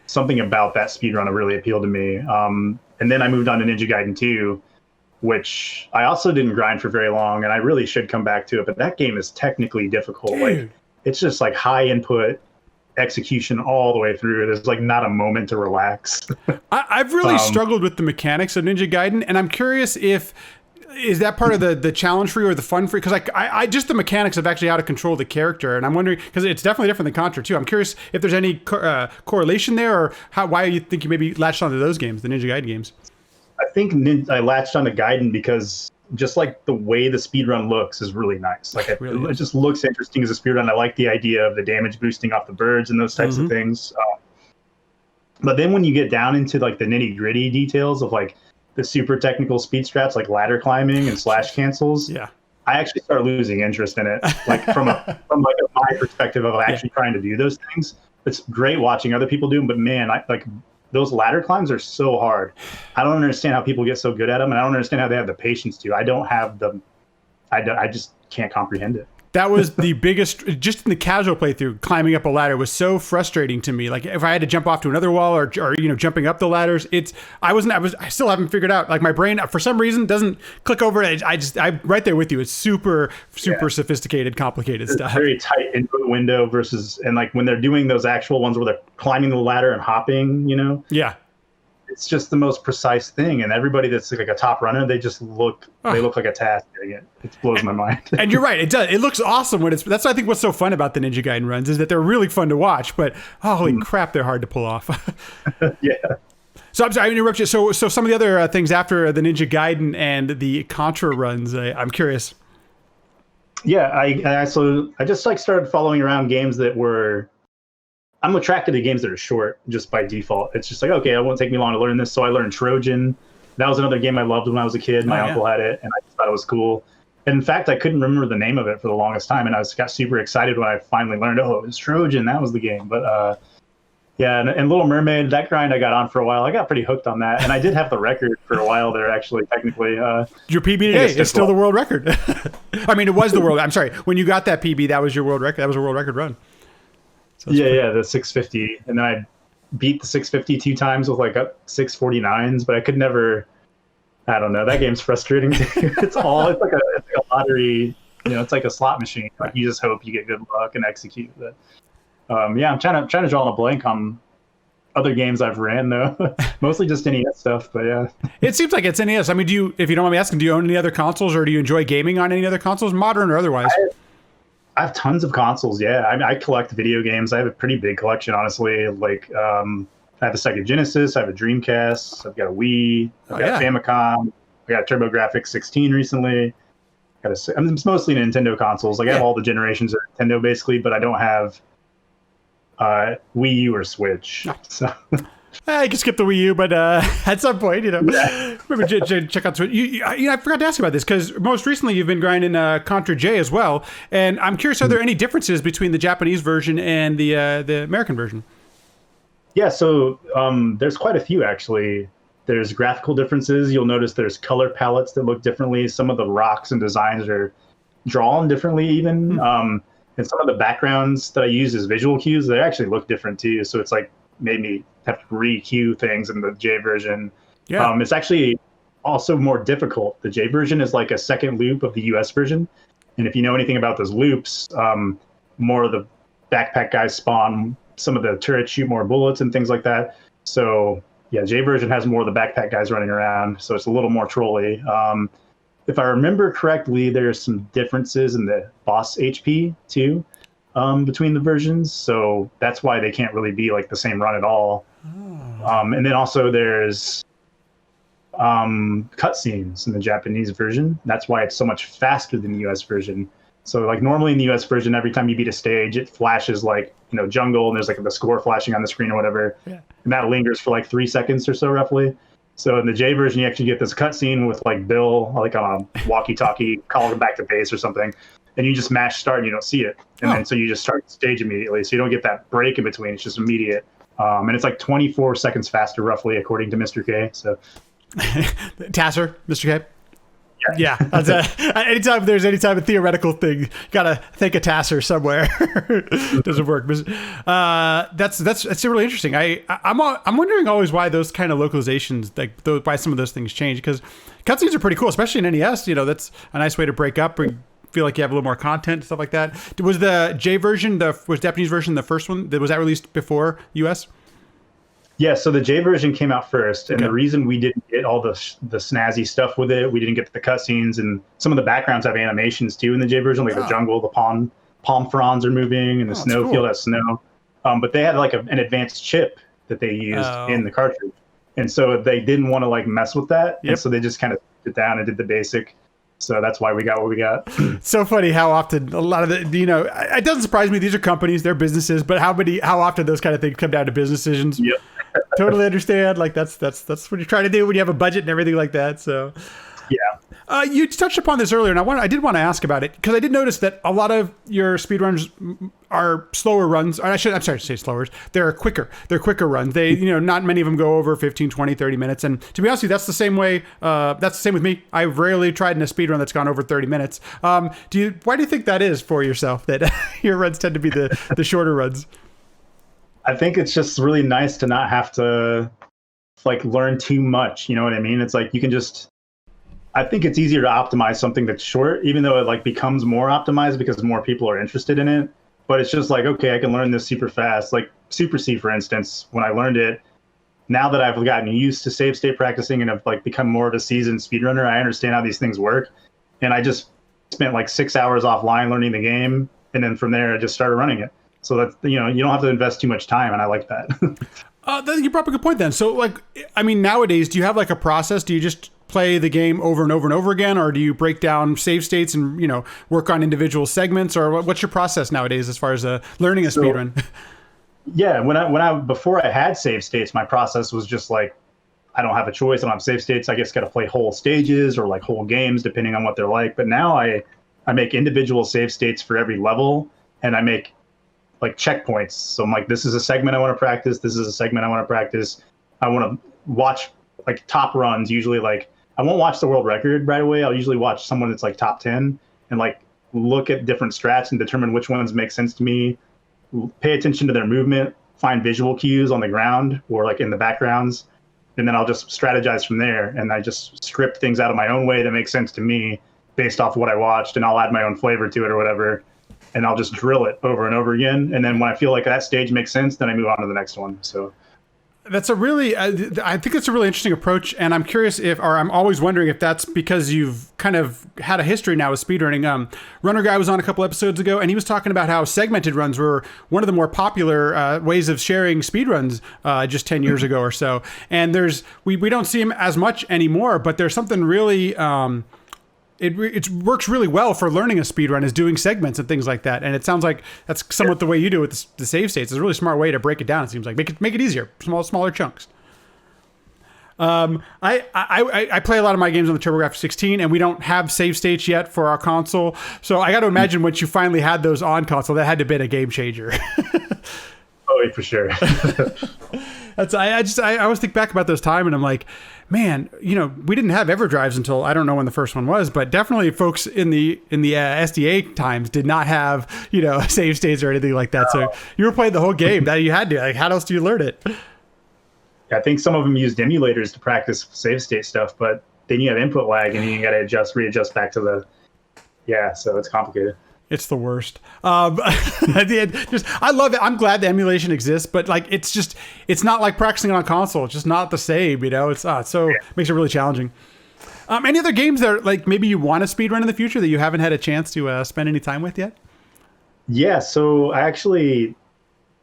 something about that speedrun really appealed to me. And then I moved on to Ninja Gaiden 2. Which I also didn't grind for very long, and I really should come back to it. But that game is technically difficult. Like it's just like high input execution all the way through. There's like not a moment to relax. I've really struggled with the mechanics of Ninja Gaiden, and I'm curious is that part of the challenge for you or the fun for you? Because I just the mechanics of actually how to control the character, and I'm wondering because it's definitely different than Contra too. I'm curious if there's any correlation there, or why you think you maybe latched onto those games, the Ninja Gaiden games. I think I latched on to Gaiden because just like the way the speedrun looks is really nice. Like it just looks interesting as a speedrun. I like the idea of the damage boosting off the birds and those types of things. But then when you get down into like the nitty gritty details of like the super technical speed strats, like ladder climbing and slash cancels, I actually start losing interest in it. Like from my perspective of actually trying to do those things. It's great watching other people do them, but man, those ladder climbs are so hard. I don't understand how people get so good at them, and I don't understand how they have the patience to. I don't have I just can't comprehend it. That was the biggest, just in the casual playthrough, climbing up a ladder was so frustrating to me. Like if I had to jump off to another wall or jumping up the ladders, I still haven't figured out, like my brain for some reason doesn't click over it. I'm right there with you. It's super sophisticated, complicated stuff. Very tight input window versus, and like when they're doing those actual ones where they're climbing the ladder and hopping, Yeah. It's just the most precise thing, and everybody that's like a top runner, they look like a task doing it. It blows my mind. And you're right, it does. It looks awesome when that's I think what's so fun about the Ninja Gaiden runs is that they're really fun to watch, but holy crap, they're hard to pull off. Yeah. So I'm sorry, I interrupt you. So some of the other things after the Ninja Gaiden and the Contra runs, I'm curious. Yeah, I just like started following around games that were I'm attracted to games that are short just by default. It's just like, okay, it won't take me long to learn this. So I learned Trojan. That was another game I loved when I was a kid. My uncle had it, and I just thought it was cool. And in fact, I couldn't remember the name of it for the longest time, and got super excited when I finally learned, oh, it was Trojan. That was the game. But yeah, and Little Mermaid, that grind I got on for a while. I got pretty hooked on that, and I did have the record for a while there, actually, technically. Your PB today is still the world record. I mean, it was the world. I'm sorry. When you got that PB, that was your world record. That was a world record run. So yeah, the 650. And then I beat the 650 2 times with like 649s, but I could never, I don't know. That game's frustrating too. It's like a lottery, it's like a slot machine. Like you just hope you get good luck and execute. But yeah, I'm trying to draw on a blank on other games I've ran though. Mostly just NES stuff, but yeah. It seems like it's NES. I mean, if you don't mind me asking, do you own any other consoles, or do you enjoy gaming on any other consoles, modern or otherwise? I have tons of consoles. Yeah, I mean, I collect video games. I have a pretty big collection, honestly. Like, I have a Sega Genesis. I have a Dreamcast. I've got a Wii. I've got a Famicom. I got a TurboGrafx 16 recently. It's mostly Nintendo consoles. Like, I have all the generations of Nintendo basically, but I don't have Wii U or Switch. No. So. I can skip the Wii U, but at some point, maybe check out Switch. I forgot to ask you about this because most recently you've been grinding Contra J as well, and I'm curious: are there any differences between the Japanese version and the American version? Yeah, so there's quite a few actually. There's graphical differences. You'll notice there's color palettes that look differently. Some of the rocks and designs are drawn differently, even, and some of the backgrounds that I use as visual cues, they actually look different too. So it's like made me have to re-cue things in the J version. Yeah. It's actually also more difficult. The J version is like a second loop of the US version. And if you know anything about those loops, more of the backpack guys spawn, some of the turrets shoot more bullets and things like that. So yeah, J version has more of the backpack guys running around. So it's a little more trolly. If I remember correctly, there's some differences in the boss HP too. Between the versions, so that's why they can't really be like the same run at all. And then also there's cutscenes in the Japanese version. That's why it's so much faster than the US version. So like normally in the US version, every time you beat a stage, it flashes like jungle, and there's like the score flashing on the screen or whatever, and that lingers for like 3 seconds or so roughly. So in the J version, you actually get this cutscene with like Bill like on a walkie-talkie calling him back to base or something. And you just mash start and you don't see it. And then so you just start the stage immediately. So you don't get that break in between. It's just immediate. And it's like 24 seconds faster, roughly, according to Mr. K. So, Tasser, Mr. K. Yeah. That's anytime there's any type of theoretical thing, you gotta think of Tasser somewhere. Doesn't work. That's really interesting. I'm wondering always why those kind of localizations, why some of those things change, because cutscenes are pretty cool, especially in NES. That's a nice way to break up and feel like you have a little more content, stuff like that. Was the J version, was Japanese version the first one? Was that released before US? Yeah, so the J version came out first, and the reason we didn't get all the snazzy stuff with it, we didn't get the cutscenes, and some of the backgrounds have animations too in the J version, like the jungle, the palm fronds are moving, and the snowfield has snow. But they had like an advanced chip that they used in the cartridge, and so they didn't want to like mess with that, and so they just kind of put it down and did the basic. So that's why we got what we got. It's so funny how often a lot of it doesn't surprise me. These are companies, they're businesses, but how often those kind of things come down to business decisions. Yep. Totally understand. Like that's what you're trying to do when you have a budget and everything like that. So yeah. You touched upon this earlier, and I did want to ask about it because I did notice that a lot of your speedruns are slower runs. I'm sorry to say slower. They're quicker. They're quicker runs. They, not many of them go over 15, 20, 30 minutes. And to be honest with you, that's the same way. That's the same with me. I've rarely tried in a speedrun that's gone over 30 minutes. Why do you think that is for yourself, that your runs tend to be the shorter runs? I think it's just really nice to not have to like learn too much. You know what I mean? It's like you can just, I think it's easier to optimize something that's short, even though it like becomes more optimized because more people are interested in it. But it's just like, okay, I can learn this super fast. Like Super C, for instance, when I learned it, now that I've gotten used to save state practicing and have like become more of a seasoned speedrunner, I understand how these things work. And I just spent like 6 hours offline learning the game. And then from there, I just started running it. So that's, you don't have to invest too much time. And I like that. You brought up a good point then. So like, I mean, nowadays, do you have like a process? Do you just play the game over and over and over again? Or do you break down save states and, work on individual segments? Or what's your process nowadays as far as learning a speedrun? Yeah, when I before I had save states, my process was just like, I don't have a choice. I don't have save states. I guess got to play whole stages or like whole games depending on what they're like. But now I make individual save states for every level, and I make like checkpoints. So I'm like, this is a segment I want to practice. This is a segment I want to practice. I want to watch like top runs. Usually, like I won't watch the world record right away. I'll usually watch someone that's like top 10 and like look at different strats and determine which ones make sense to me. Pay attention to their movement, find visual cues on the ground or like in the backgrounds, and then I'll just strategize from there. And I just script things out of my own way that make sense to me based off what I watched, and I'll add my own flavor to it or whatever. And I'll just drill it over and over again. And then when I feel like that stage makes sense, then I move on to the next one. So that's a really, I think that's a really interesting approach. And I'm curious I'm always wondering if that's because you've kind of had a history now with speedrunning. Runner Guy was on a couple episodes ago, and he was talking about how segmented runs were one of the more popular ways of sharing speedruns just 10 years ago or so. And we don't see them as much anymore, but there's something really, it works really well for learning a speedrun is doing segments and things like that. And it sounds like that's somewhat the way you do it with the save states. It's a really smart way to break it down. It seems like make it easier, smaller chunks. I play a lot of my games on the TurboGrafx 16, and we don't have save states yet for our console. So I got to imagine once you finally had those on console, that had to have been a game changer. Oh, for sure. I always think back about those time, and I'm like, man, we didn't have EverDrives until I don't know when the first one was, but definitely folks in the SDA times did not have save states or anything like that. So you were playing the whole game. That you had to. Like, how else do you learn it? I think some of them used emulators to practice save state stuff, but then you have input lag, and you got to readjust back to the. Yeah, so it's complicated. It's the worst. I love it. I'm glad the emulation exists, but like it's not like practicing on console. It's just not the same. It's makes it really challenging. Any other games that like maybe you want to speedrun in the future that you haven't had a chance to spend any time with yet? Yeah, so I actually,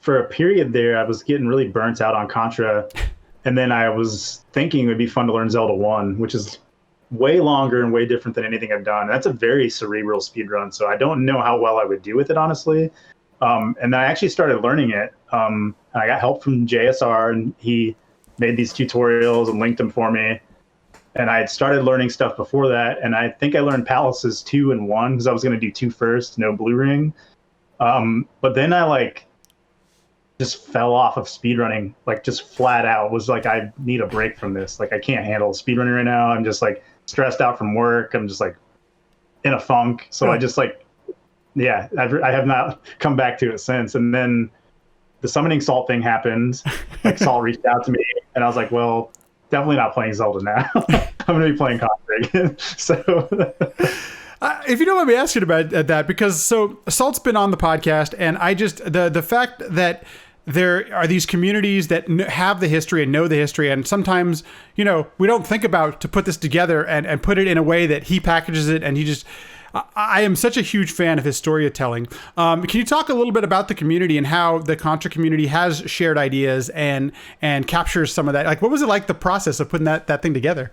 for a period there, I was getting really burnt out on Contra, and then I was thinking it would be fun to learn Zelda 1, which is way longer and way different than anything I've done. That's a very cerebral speedrun, so I don't know how well I would do with it, honestly. And then I actually started learning it. I got help from JSR, and he made these tutorials and linked them for me. And I had started learning stuff before that, and I think I learned Palaces 2 and 1 because I was going to do 2 first, no blue ring. But then I just fell off of speedrunning, just flat out. Was like, I need a break from this. Like, I can't handle speedrunning right now. I'm just stressed out from work. I'm just in a funk. So I just I have not come back to it since. And then the summoning Salt thing happened. Salt reached out to me, and I was like, well, definitely not playing Zelda now. I'm going to be playing Contra again. So if you don't mind me asking about that, because Salt's been on the podcast, and I just the fact that there are these communities that have the history and know the history, and sometimes we don't think about to put this together and put it in a way that he packages it, and I am such a huge fan of his storytelling. Can you talk a little bit about the community and how the Contra community has shared ideas and captures some of that? Like, what was it like, the process of putting that thing together?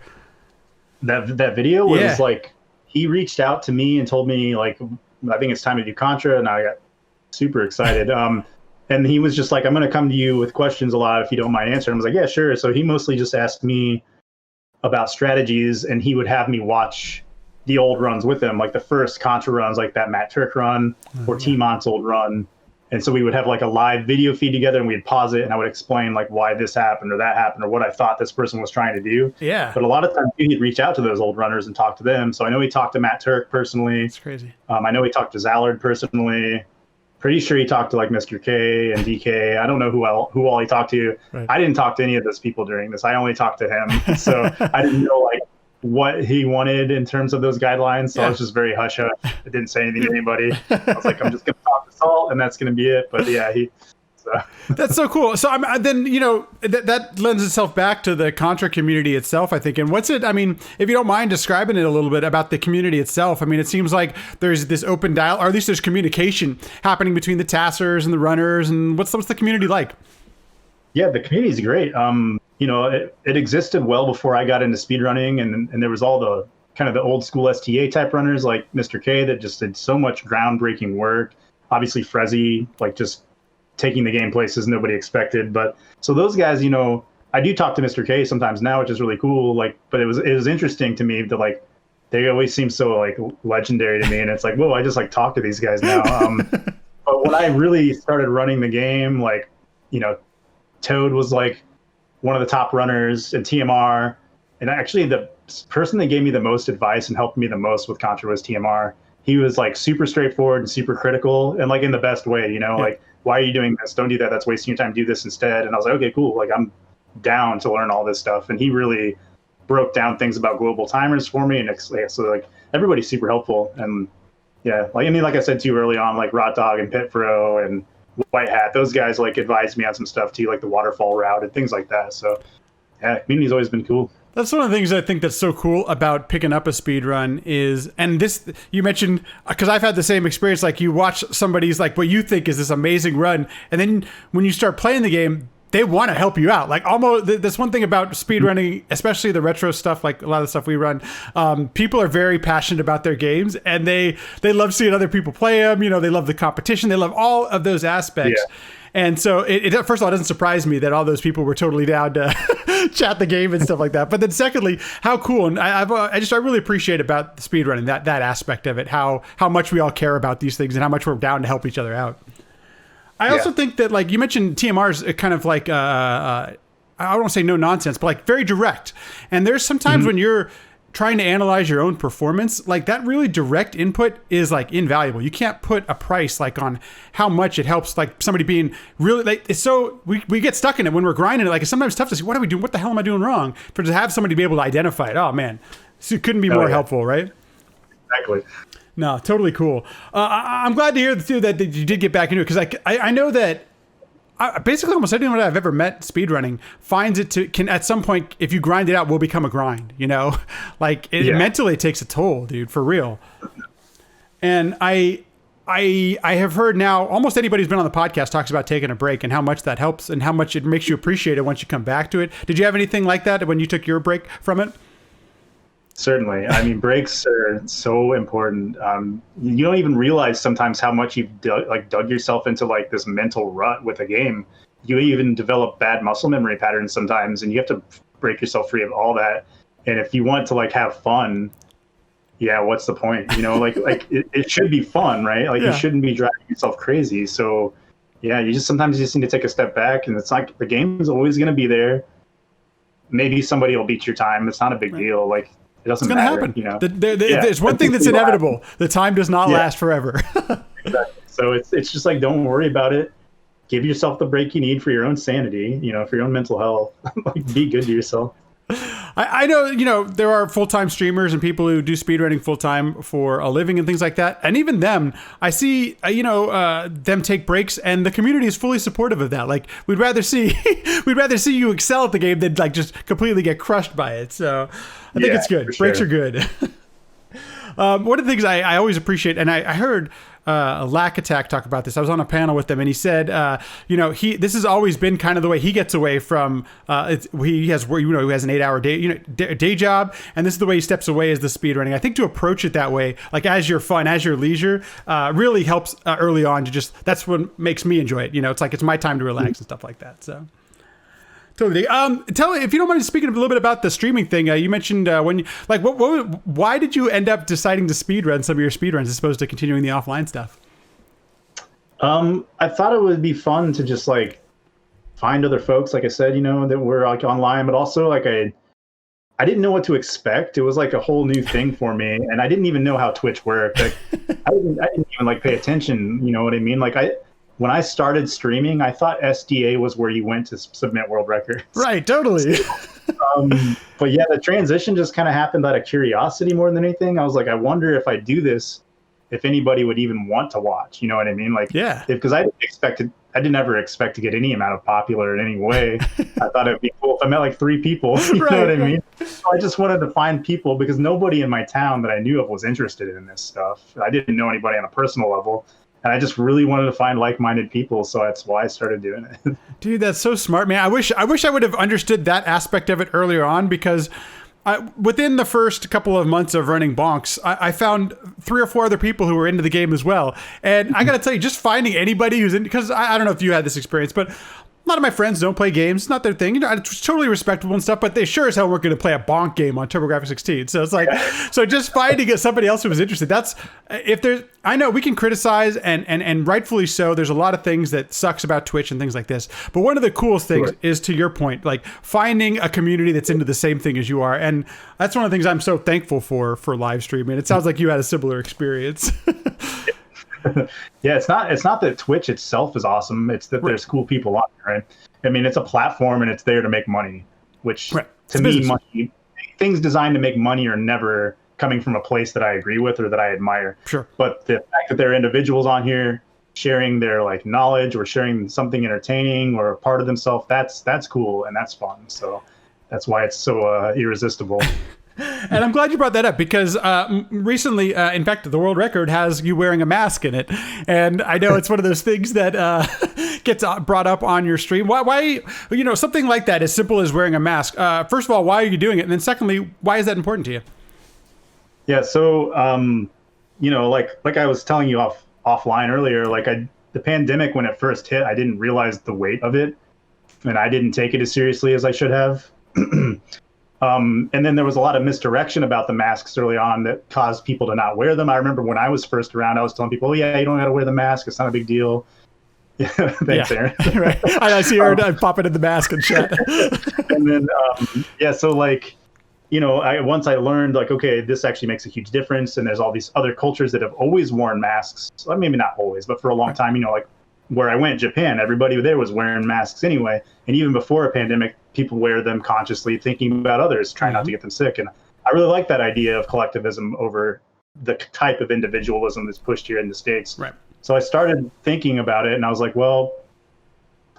That video was he reached out to me and told me I think it's time to do Contra, and I got super excited. And he was just like, I'm going to come to you with questions a lot if you don't mind answering. I was like, yeah, sure. So he mostly just asked me about strategies, and he would have me watch the old runs with him, like the first Contra runs, like that Matt Turk run or T-Mont's old run. And so we would have a live video feed together, and we'd pause it, and I would explain why this happened or that happened or what I thought this person was trying to do. Yeah. But a lot of times he'd reach out to those old runners and talk to them. So I know he talked to Matt Turk personally. It's crazy. I know he talked to Zallard personally. Pretty sure he talked to Mr. K and DK. I don't know who all he talked to. Right. I didn't talk to any of those people during this. I only talked to him. So I didn't know what he wanted in terms of those guidelines. So I was just very hush hush. I didn't say anything to anybody. I was like, I'm just going to talk to Salt, and that's going to be it. But yeah, That's so cool. So then, that lends itself back to the Contra community itself, I think. And what's it, if you don't mind describing it a little bit about the community itself. It seems like there's this open dialogue, or at least there's communication happening between the tassers and the runners. And what's the community like? Yeah, the community is great. It existed well before I got into speedrunning, and there was all the kind of the old school STA type runners like Mr. K that just did so much groundbreaking work. Obviously, Frezzy, just taking the game places nobody expected. But so those guys, you know, I do talk to Mr. K sometimes now, which is really cool. Like, but it was interesting to me that like they always seem so like legendary to me, and it's like, whoa, I just like talk to these guys now. But when I really started running the game, like, you know, Toad was like one of the top runners in TMR, and actually the person that gave me the most advice and helped me the most with Contra was TMR. He was like super straightforward and super critical, and like in the best way, you know, like, why are you doing this? Don't do that. That's wasting your time. Do this instead. And I was like, okay, cool. Like, I'm down to learn all this stuff. And he really broke down things about global timers for me. And so like everybody's super helpful. And yeah, like, I mean, like I said to you early on, like Rot Dog and Pit Fro and White Hat, those guys like advised me on some stuff too, like the waterfall route and things like that. So yeah, community's always been cool. That's one of the things I think that's so cool about picking up a speed run is, and this you mentioned, because I've had the same experience, like you watch somebody's like what you think is this amazing run, and then when you start playing the game, they want to help you out. Like almost, that's one thing about speedrunning, especially the retro stuff, like a lot of the stuff we run. People are very passionate about their games, and they love seeing other people play them. You know, they love the competition. They love all of those aspects. Yeah. And so it first of all, it doesn't surprise me that all those people were totally down to chat the game and stuff like that. But then secondly, how cool. And I really appreciate about the speedrunning, that aspect of it, how much we all care about these things and how much we're down to help each other out. I also think that, like you mentioned, TMR's kind of like, I don't want to say no nonsense, but like very direct. And there's sometimes when you're trying to analyze your own performance, like that really direct input is like invaluable. You can't put a price like on how much it helps, like somebody being really like, it's so we get stuck in it when we're grinding it. Like it's sometimes tough to see, what are we doing? What the hell am I doing wrong? For to have somebody be able to identify it. Oh man, it couldn't be more helpful, right? Exactly. No, totally cool. I'm glad to hear too that you did get back into it, because I know that basically almost anyone I've ever met speedrunning finds it can at some point, if you grind it out, will become a grind. You know, like it mentally takes a toll, dude, for real. And I have heard now almost anybody who's been on the podcast talks about taking a break and how much that helps and how much it makes you appreciate it once you come back to it. Did you have anything like that when you took your break from it? Certainly. I mean, breaks are so important. You don't even realize sometimes how much you've dug yourself into like this mental rut with a game. You even develop bad muscle memory patterns sometimes, and you have to break yourself free of all that. And if you want to like have fun, yeah, what's the point? You know, like it should be fun, right? Like you shouldn't be driving yourself crazy. So yeah, sometimes you just need to take a step back, and it's like the game is always going to be there. Maybe somebody will beat your time. It's not a big deal. Like, it doesn't matter, happen. You know, there's one thing that's inevitable. The time does not last forever. Exactly. So it's just like, don't worry about it. Give yourself the break you need for your own sanity, you know, for your own mental health. Like, be good to yourself. I know, you know, there are full-time streamers and people who do speedrunning full-time for a living and things like that. And even them, I see, them take breaks, and the community is fully supportive of that. Like, we'd rather see you excel at the game than like just completely get crushed by it. So I think it's good. Breaks are good. One of the things I always appreciate, and I heard Lack Attack talk about this. I was on a panel with them, and he said, this has always been kind of the way he gets away from. He has an 8-hour day job, and this is the way he steps away as the speedrunning. I think to approach it that way, like as your fun, as your leisure, really helps early on. That's what makes me enjoy it. You know, it's like it's my time to relax and stuff like that. So. Totally. Tell me, if you don't mind speaking a little bit about the streaming thing. You mentioned why did you end up deciding to speedrun some of your speedruns as opposed to continuing the offline stuff? I thought it would be fun to just like find other folks, like I said, you know, that were like online, but also like I didn't know what to expect. It was like a whole new thing for me, and I didn't even know how Twitch worked. Like, I didn't even like pay attention. You know what I mean? Like when I started streaming, I thought SDA was where you went to submit world records. Right, totally. But yeah, the transition just kind of happened out of curiosity more than anything. I was like, I wonder if I do this, if anybody would even want to watch. You know what I mean? Like, yeah. Because I didn't ever expect to get any amount of popular in any way. I thought it'd be cool if I met like 3 people. You know what I mean? So I just wanted to find people because nobody in my town that I knew of was interested in this stuff. I didn't know anybody on a personal level. And I just really wanted to find like-minded people, so that's why I started doing it. Dude, that's so smart, man. I wish I would have understood that aspect of it earlier on, because within the first couple of months of running Bonks, I found 3 or 4 other people who were into the game as well. And I got to tell you, just finding anybody who's in, because I don't know if you had this experience, but a lot of my friends don't play games. It's not their thing. It's totally respectable and stuff, but they sure as hell weren't going to play a bonk game on TurboGrafx-16. So it's like, so just finding somebody else who was interested. I know we can criticize and rightfully so. There's a lot of things that sucks about Twitch and things like this. But one of the coolest things is, to your point, like finding a community that's into the same thing as you are. And that's one of the things I'm so thankful for live streaming. It sounds like you had a similar experience. Yeah, it's not that Twitch itself is awesome. It's that there's cool people on there, right? I mean, it's a platform and it's there to make money, which to me, money, things designed to make money are never coming from a place that I agree with or that I admire. Sure. But the fact that there are individuals on here sharing their like knowledge or sharing something entertaining or a part of themselves, that's cool and that's fun. So that's why it's so irresistible. And I'm glad you brought that up because recently, in fact, the world record has you wearing a mask in it. And I know it's one of those things that gets brought up on your stream. Why, something like that, as simple as wearing a mask. First of all, why are you doing it? And then secondly, why is that important to you? Yeah, so, like I was telling you offline earlier, like the pandemic, when it first hit, I didn't realize the weight of it. And I didn't take it as seriously as I should have. And then there was a lot of misdirection about the masks early on that caused people to not wear them. I remember when I was first around, I was telling people, oh, yeah, you don't got to wear the mask. It's not a big deal. Thanks, Aaron. Right. I see her popping in the mask and chat. And then, so like, once I learned like, okay, this actually makes a huge difference. And there's all these other cultures that have always worn masks. Well, maybe not always, but for a long time, like where I went, Japan, everybody there was wearing masks anyway. And even before a pandemic, people wear them consciously, thinking about others, trying not to get them sick. And I really like that idea of collectivism over the type of individualism that's pushed here in the States. Right. So I started thinking about it and I was like, well,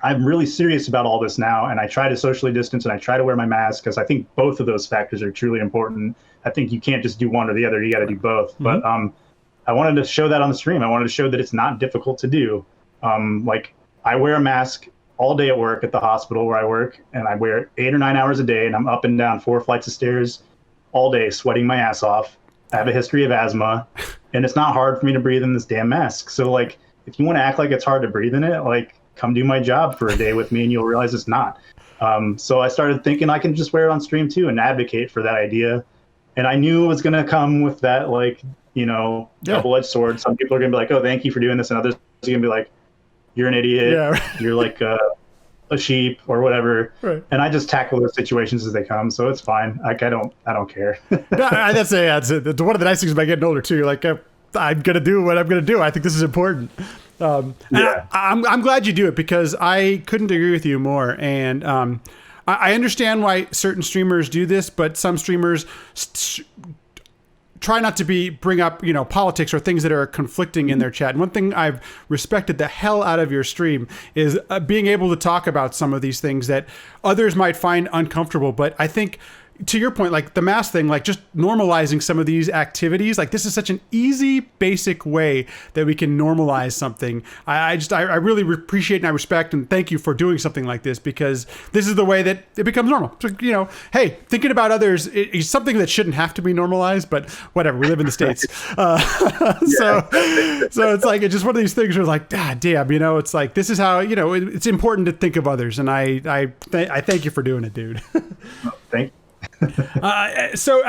I'm really serious about all this now. And I try to socially distance and I try to wear my mask because I think both of those factors are truly important. I think you can't just do one or the other. You got to do both. But I wanted to show that on the stream. I wanted to show that it's not difficult to do. Like I wear a mask all day at work at the hospital where I work, and I wear it 8 or 9 hours a day, and I'm up and down 4 flights of stairs all day, sweating my ass off. I have a history of asthma, and it's not hard for me to breathe in this damn mask. So, like, if you want to act like it's hard to breathe in it, like, come do my job for a day with me, and you'll realize it's not. So I started thinking I can just wear it on stream too and advocate for that idea. And I knew it was going to come with that, like, double-edged sword. Some people are going to be like, oh, thank you for doing this, and others are going to be like, you're an idiot. Yeah, right. You're like a sheep or whatever. Right. And I just tackle those situations as they come, so it's fine. Like I don't care. That's one of the nice things about getting older too. Like I'm gonna do what I'm gonna do. I think this is important. I'm glad you do it because I couldn't agree with you more. And I understand why certain streamers do this, but some streamers try not to bring up, politics or things that are conflicting in their chat. And one thing I've respected the hell out of your stream is being able to talk about some of these things that others might find uncomfortable. But I think, to your point, like the mask thing, like just normalizing some of these activities, like this is such an easy, basic way that we can normalize something. I really appreciate and I respect and thank you for doing something like this because this is the way that it becomes normal. So, hey, thinking about others is something that shouldn't have to be normalized, but whatever, we live in the States. So it's like, it's just one of these things where it's like, damn, it's like, this is how, it's important to think of others. And I thank you for doing it, dude. Thank you. So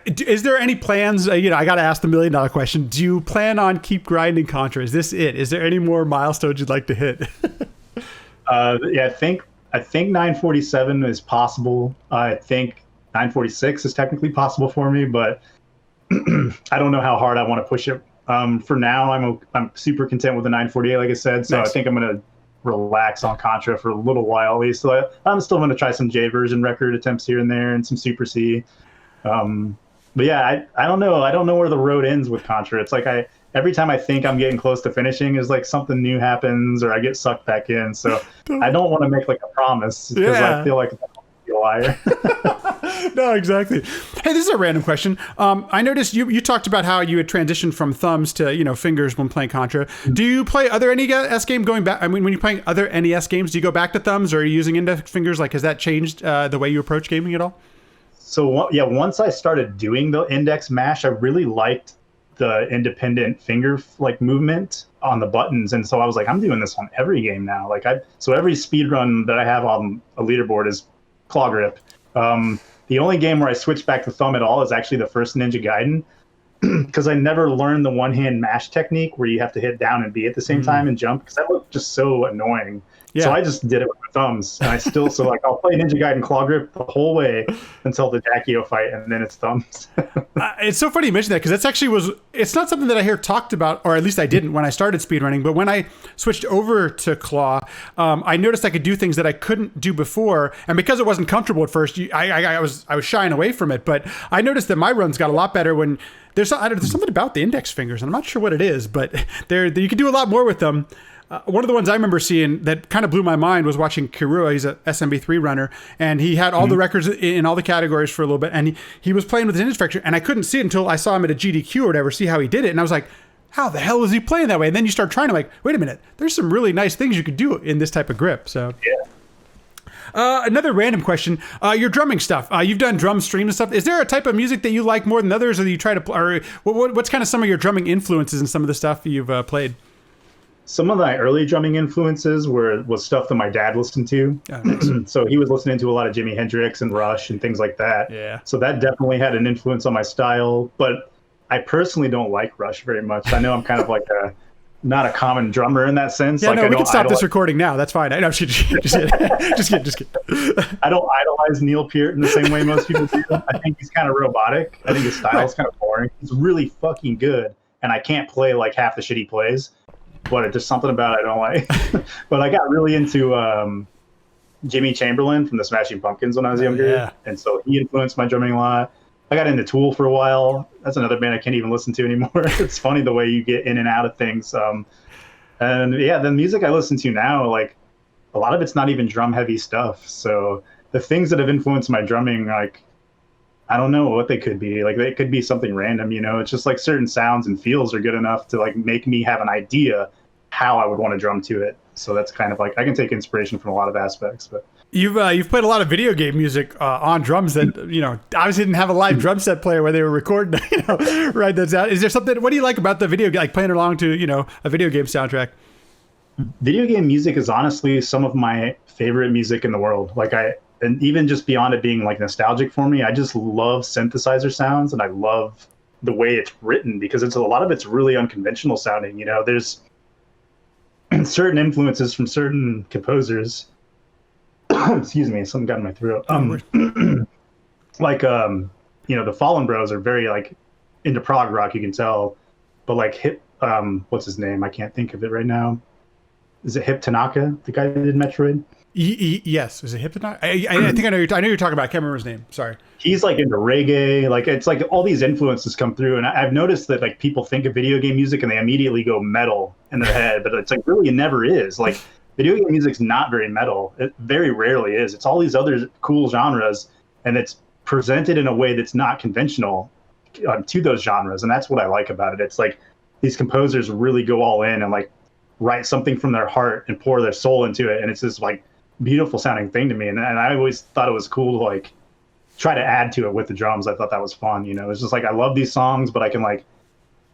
is there any plans, I got to ask the $1 million question. Do you plan on keep grinding Contra? Is this it? Is there any more milestones you'd like to hit? I think 947 is possible. I think 946 is technically possible for me, but I don't know how hard I want to push it. For now, I'm super content with the 948, like I said. So nice. I think I'm going to relax on Contra for a little while at least. So I'm still going to try some J version record attempts here and there and some Super C. But yeah, I don't know. I don't know where the road ends with Contra. It's like every time I think I'm getting close to finishing is like something new happens or I get sucked back in. So I don't want to make like a promise because I feel like I'm a liar. No, exactly. Hey, this is a random question. I noticed you talked about how you had transitioned from thumbs to fingers when playing Contra. Do you play other NES game going back? I mean, when you're playing other NES games, do you go back to thumbs or are you using index fingers? Like, has that changed the way you approach gaming at all? yeah, once I started doing the index mash, I really liked the independent finger like movement on the buttons, and so I was like, I'm doing this on every game now. Like so every speed run that I have on a leaderboard is claw grip. The only game where I switched back to thumb at all is actually the first Ninja Gaiden, because I never learned the one-hand mash technique where you have to hit down and B at the same time and jump, because that looked just so annoying. Yeah. So I just did it with my thumbs, and I still like I'll play Ninja Gaiden claw grip the whole way until the Jackio fight, and then it's thumbs. It's so funny you mentioned that, because that's actually it's not something that I hear talked about, or at least I didn't when I started speedrunning. But when I switched over to claw, I noticed I could do things that I couldn't do before, and because it wasn't comfortable at first, I was shying away from it. But I noticed that my runs got a lot better when there's something about the index fingers, and I'm not sure what it is, but you can do a lot more with them. One of the ones I remember seeing that kind of blew my mind was watching Kirua. He's a SMB3 runner, and he had all the records in all the categories for a little bit, and he was playing with his index finger, and I couldn't see it until I saw him at a GDQ or whatever, see how he did it, and I was like, how the hell is he playing that way? And then you start trying to like, wait a minute, there's some really nice things you could do in this type of grip. So yeah. Another random question, your drumming stuff. You've done drum streams and stuff. Is there a type of music that you like more than others, or that you try to play, or what's kind of some of your drumming influences in some of the stuff you've played? Some of my early drumming influences was stuff that my dad listened to. Oh, nice. So he was listening to a lot of Jimi Hendrix and Rush and things like that. Yeah. So that definitely had an influence on my style. But I personally don't like Rush very much. I know I'm kind of like not a common drummer in that sense. Yeah, like, no, we can stop this recording now. That's fine. I know, just kidding. I don't idolize Neil Peart in the same way most people do. I think he's kind of robotic. I think his style is kind of boring. He's really fucking good, and I can't play like half the shit he plays. But there's something about it I don't like. But I got really into Jimmy Chamberlain from the Smashing Pumpkins when I was younger. Yeah. And so he influenced my drumming a lot. I got into Tool for a while. That's another band I can't even listen to anymore. It's funny the way you get in and out of things. And yeah, the music I listen to now, like a lot of it's not even drum heavy stuff. So the things that have influenced my drumming, like, I don't know what they could be. Like, they could be something random, you know? It's just like certain sounds and feels are good enough to like make me have an idea how I would want to drum to it. So that's kind of like, I can take inspiration from a lot of aspects. But you've played a lot of video game music on drums that, you know, obviously didn't have a live drum set player where they were recording, you know, write those out. Is there something, what do you like about the video, like playing along to, you know, a video game soundtrack? Video game music is honestly some of my favorite music in the world. Like and even just beyond it being like nostalgic for me, I just love synthesizer sounds, and I love the way it's written, because a lot of it's really unconventional sounding. You know, there's certain influences from certain composers. Excuse me, something got in my throat. Like you know, the Fallen Bros are very like into prog rock, you can tell, but like what's his name? I can't think of it right now. Is it Hip Tanaka, the guy that did Metroid? Yes, is it Hip Tanaka? I think I know you're talking about. I can't remember his name. Sorry. He's like into reggae. Like, it's like all these influences come through, and I've noticed that like people think of video game music and they immediately go metal in their head, but it's like really it never is. Like, video game music's not very metal. It very rarely is. It's all these other cool genres, and it's presented in a way that's not conventional to those genres, and that's what I like about it. It's like these composers really go all in and like write something from their heart and pour their soul into it, and it's this like beautiful sounding thing to me. And I always thought it was cool to like try to add to it with the drums. I thought that was fun. You know, it's just like, I love these songs, but I can like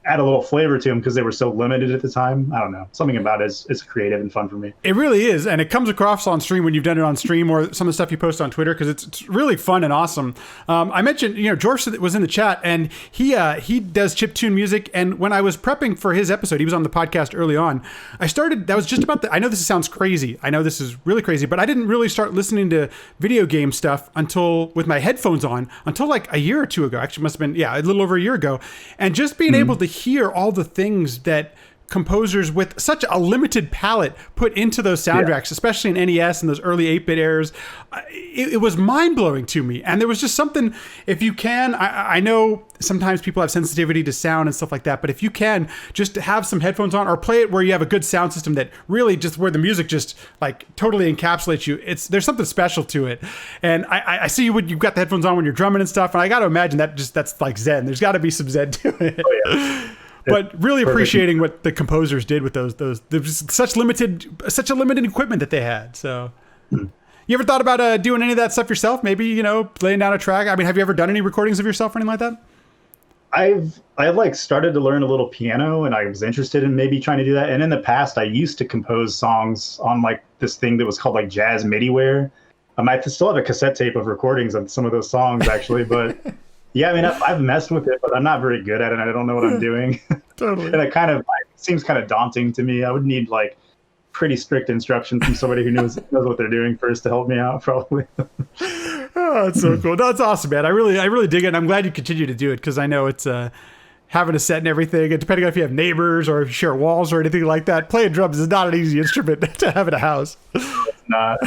add a little flavor to them because they were so limited at the time. I don't know. Something about it is creative and fun for me. It really is. And it comes across on stream when you've done it on stream, or some of the stuff you post on Twitter, because it's really fun and awesome. I mentioned, you know, George was in the chat, and he does chiptune music. And when I was prepping for his episode, he was on the podcast early on. That was just about I know this sounds crazy. I know this is really crazy, but I didn't really start listening to video game stuff with my headphones on until like a year or two ago. Actually, must have been, a little over a year ago. And just being able to hear all the things that composers with such a limited palette put into those soundtracks, especially in NES and those early 8-bit eras, it was mind-blowing to me. And there was just something, if you can, I know sometimes people have sensitivity to sound and stuff like that, but if you can just have some headphones on, or play it where you have a good sound system that really just, where the music just like totally encapsulates you, there's something special to it. And I see you've got the headphones on when you're drumming and stuff, and I got to imagine that's like zen. There's got to be some zen to it. Oh, yeah. But really appreciating what the composers did with those. There's such a limited equipment that they had. So, You ever thought about doing any of that stuff yourself? Maybe, laying down a track? I mean, have you ever done any recordings of yourself or anything like that? I've like started to learn a little piano, and I was interested in maybe trying to do that. And in the past, I used to compose songs on like this thing that was called like Jazz MIDIware. I still have a cassette tape of recordings of some of those songs actually, but yeah, I mean, I've messed with it, but I'm not very good at it. I don't know what I'm doing. Totally. And it seems kind of daunting to me. I would need like pretty strict instruction from somebody who knows what they're doing first to help me out, probably. Oh, that's so cool. No, that's awesome, man. I really dig it. And I'm glad you continue to do it, because I know it's having a set and everything, and depending on if you have neighbors or if you share walls or anything like that, playing drums is not an easy instrument to have in a house. It's not.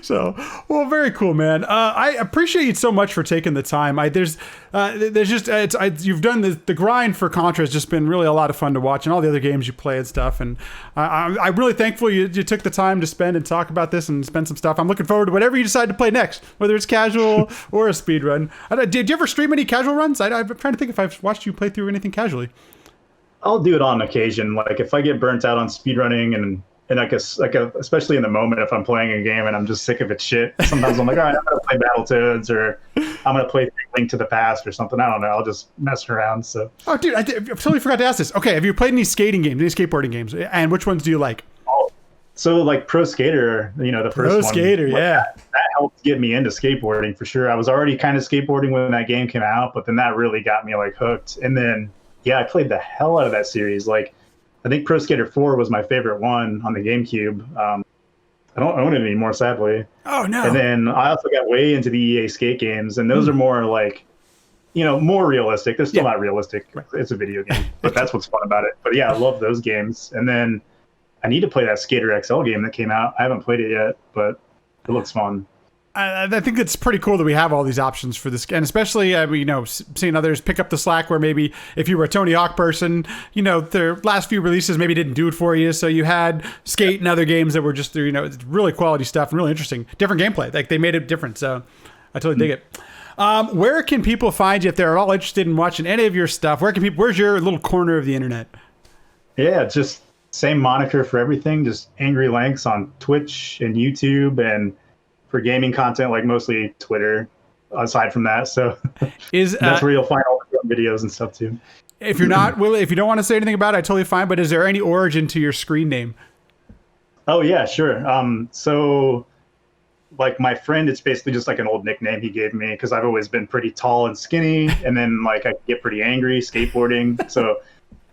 So, well, very cool, man. I appreciate you so much for taking the time. There's just you've done the grind for Contra has just been really a lot of fun to watch, and all the other games you play and stuff. And I'm really thankful you took the time to spend and talk about this and spend some stuff. I'm looking forward to whatever you decide to play next, whether it's casual or a speed run. Did you ever stream any casual runs? I'm trying to think if I've watched you play through anything casually. I'll do it on occasion. Like if I get burnt out on speedrunning and I guess especially in the moment, if I'm playing a game and I'm just sick of its shit, sometimes I'm like, all right, I'm gonna play Battletoads, or I'm gonna play Link to the Past or something. I don't know. I'll just mess around. So. Oh, dude, I totally forgot to ask this. Okay, have you played any skating games, any skateboarding games, and which ones do you like? Oh, so like Pro Skater, the first one. Pro Skater, yeah. That helped get me into skateboarding for sure. I was already kind of skateboarding when that game came out, but then that really got me like hooked. And then yeah, I played the hell out of that series. Like, I think Pro Skater 4 was my favorite one on the GameCube. I don't own it anymore, sadly. Oh, no. And then I also got way into the EA skate games, and those are more like, more realistic. They're still not realistic. Right. It's a video game, but that's what's fun about it. But yeah, I love those games. And then I need to play that Skater XL game that came out. I haven't played it yet, but it looks fun. I think it's pretty cool that we have all these options for this, and especially seeing others pick up the slack where maybe if you were a Tony Hawk person, their last few releases maybe didn't do it for you, so you had Skate and other games that were just really quality stuff and really interesting, different gameplay. Like they made it different, so I totally dig it. Where can people find you if they're all interested in watching any of your stuff? Where's your little corner of the internet? Yeah, just same moniker for everything, just angrylanks on Twitch and YouTube, and for gaming content, like mostly Twitter, aside from that. So that's where you'll find all the videos and stuff too. If you're not if you don't want to say anything about it, I totally fine. But is there any origin to your screen name? Oh yeah, sure. So like my friend, it's basically just like an old nickname he gave me because I've always been pretty tall and skinny, and then like I get pretty angry skateboarding. So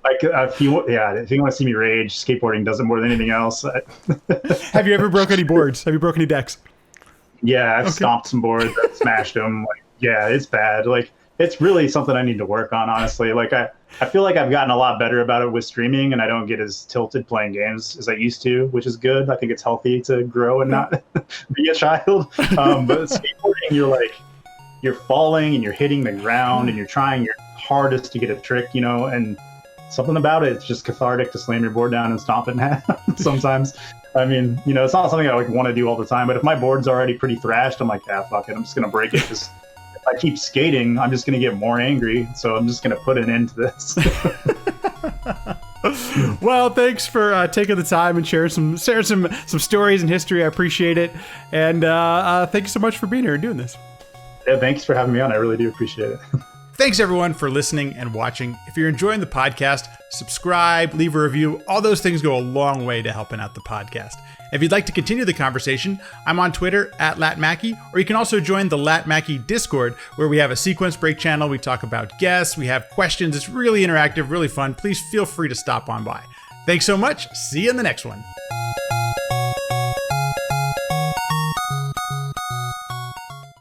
like if you want to see me rage, skateboarding does it more than anything else. Have you ever broke any boards? Have you broken any decks? Yeah, I've stomped some boards, I've smashed them. Like, yeah, it's bad. Like, it's really something I need to work on, honestly. Like, I feel like I've gotten a lot better about it with streaming, and I don't get as tilted playing games as I used to, which is good. I think it's healthy to grow and not be a child. But skateboarding, you're falling and you're hitting the ground and you're trying your hardest to get a trick, and something about it, it's just cathartic to slam your board down and stomp it in half sometimes. I mean, it's not something I want to do all the time, but if my board's already pretty thrashed, I'm like, fuck it, I'm just going to break it, because if I keep skating, I'm just going to get more angry, so I'm just going to put an end to this. Well, thanks for taking the time and sharing some stories and history. I appreciate it, and thank you so much for being here and doing this. Yeah, thanks for having me on. I really do appreciate it. Thanks, everyone, for listening and watching. If you're enjoying the podcast, subscribe, leave a review. All those things go a long way to helping out the podcast. If you'd like to continue the conversation, I'm on Twitter @LatMackey, or you can also join the LatMackey Discord, where we have a sequence break channel. We talk about guests, we have questions. It's really interactive, really fun. Please feel free to stop on by. Thanks so much. See you in the next one.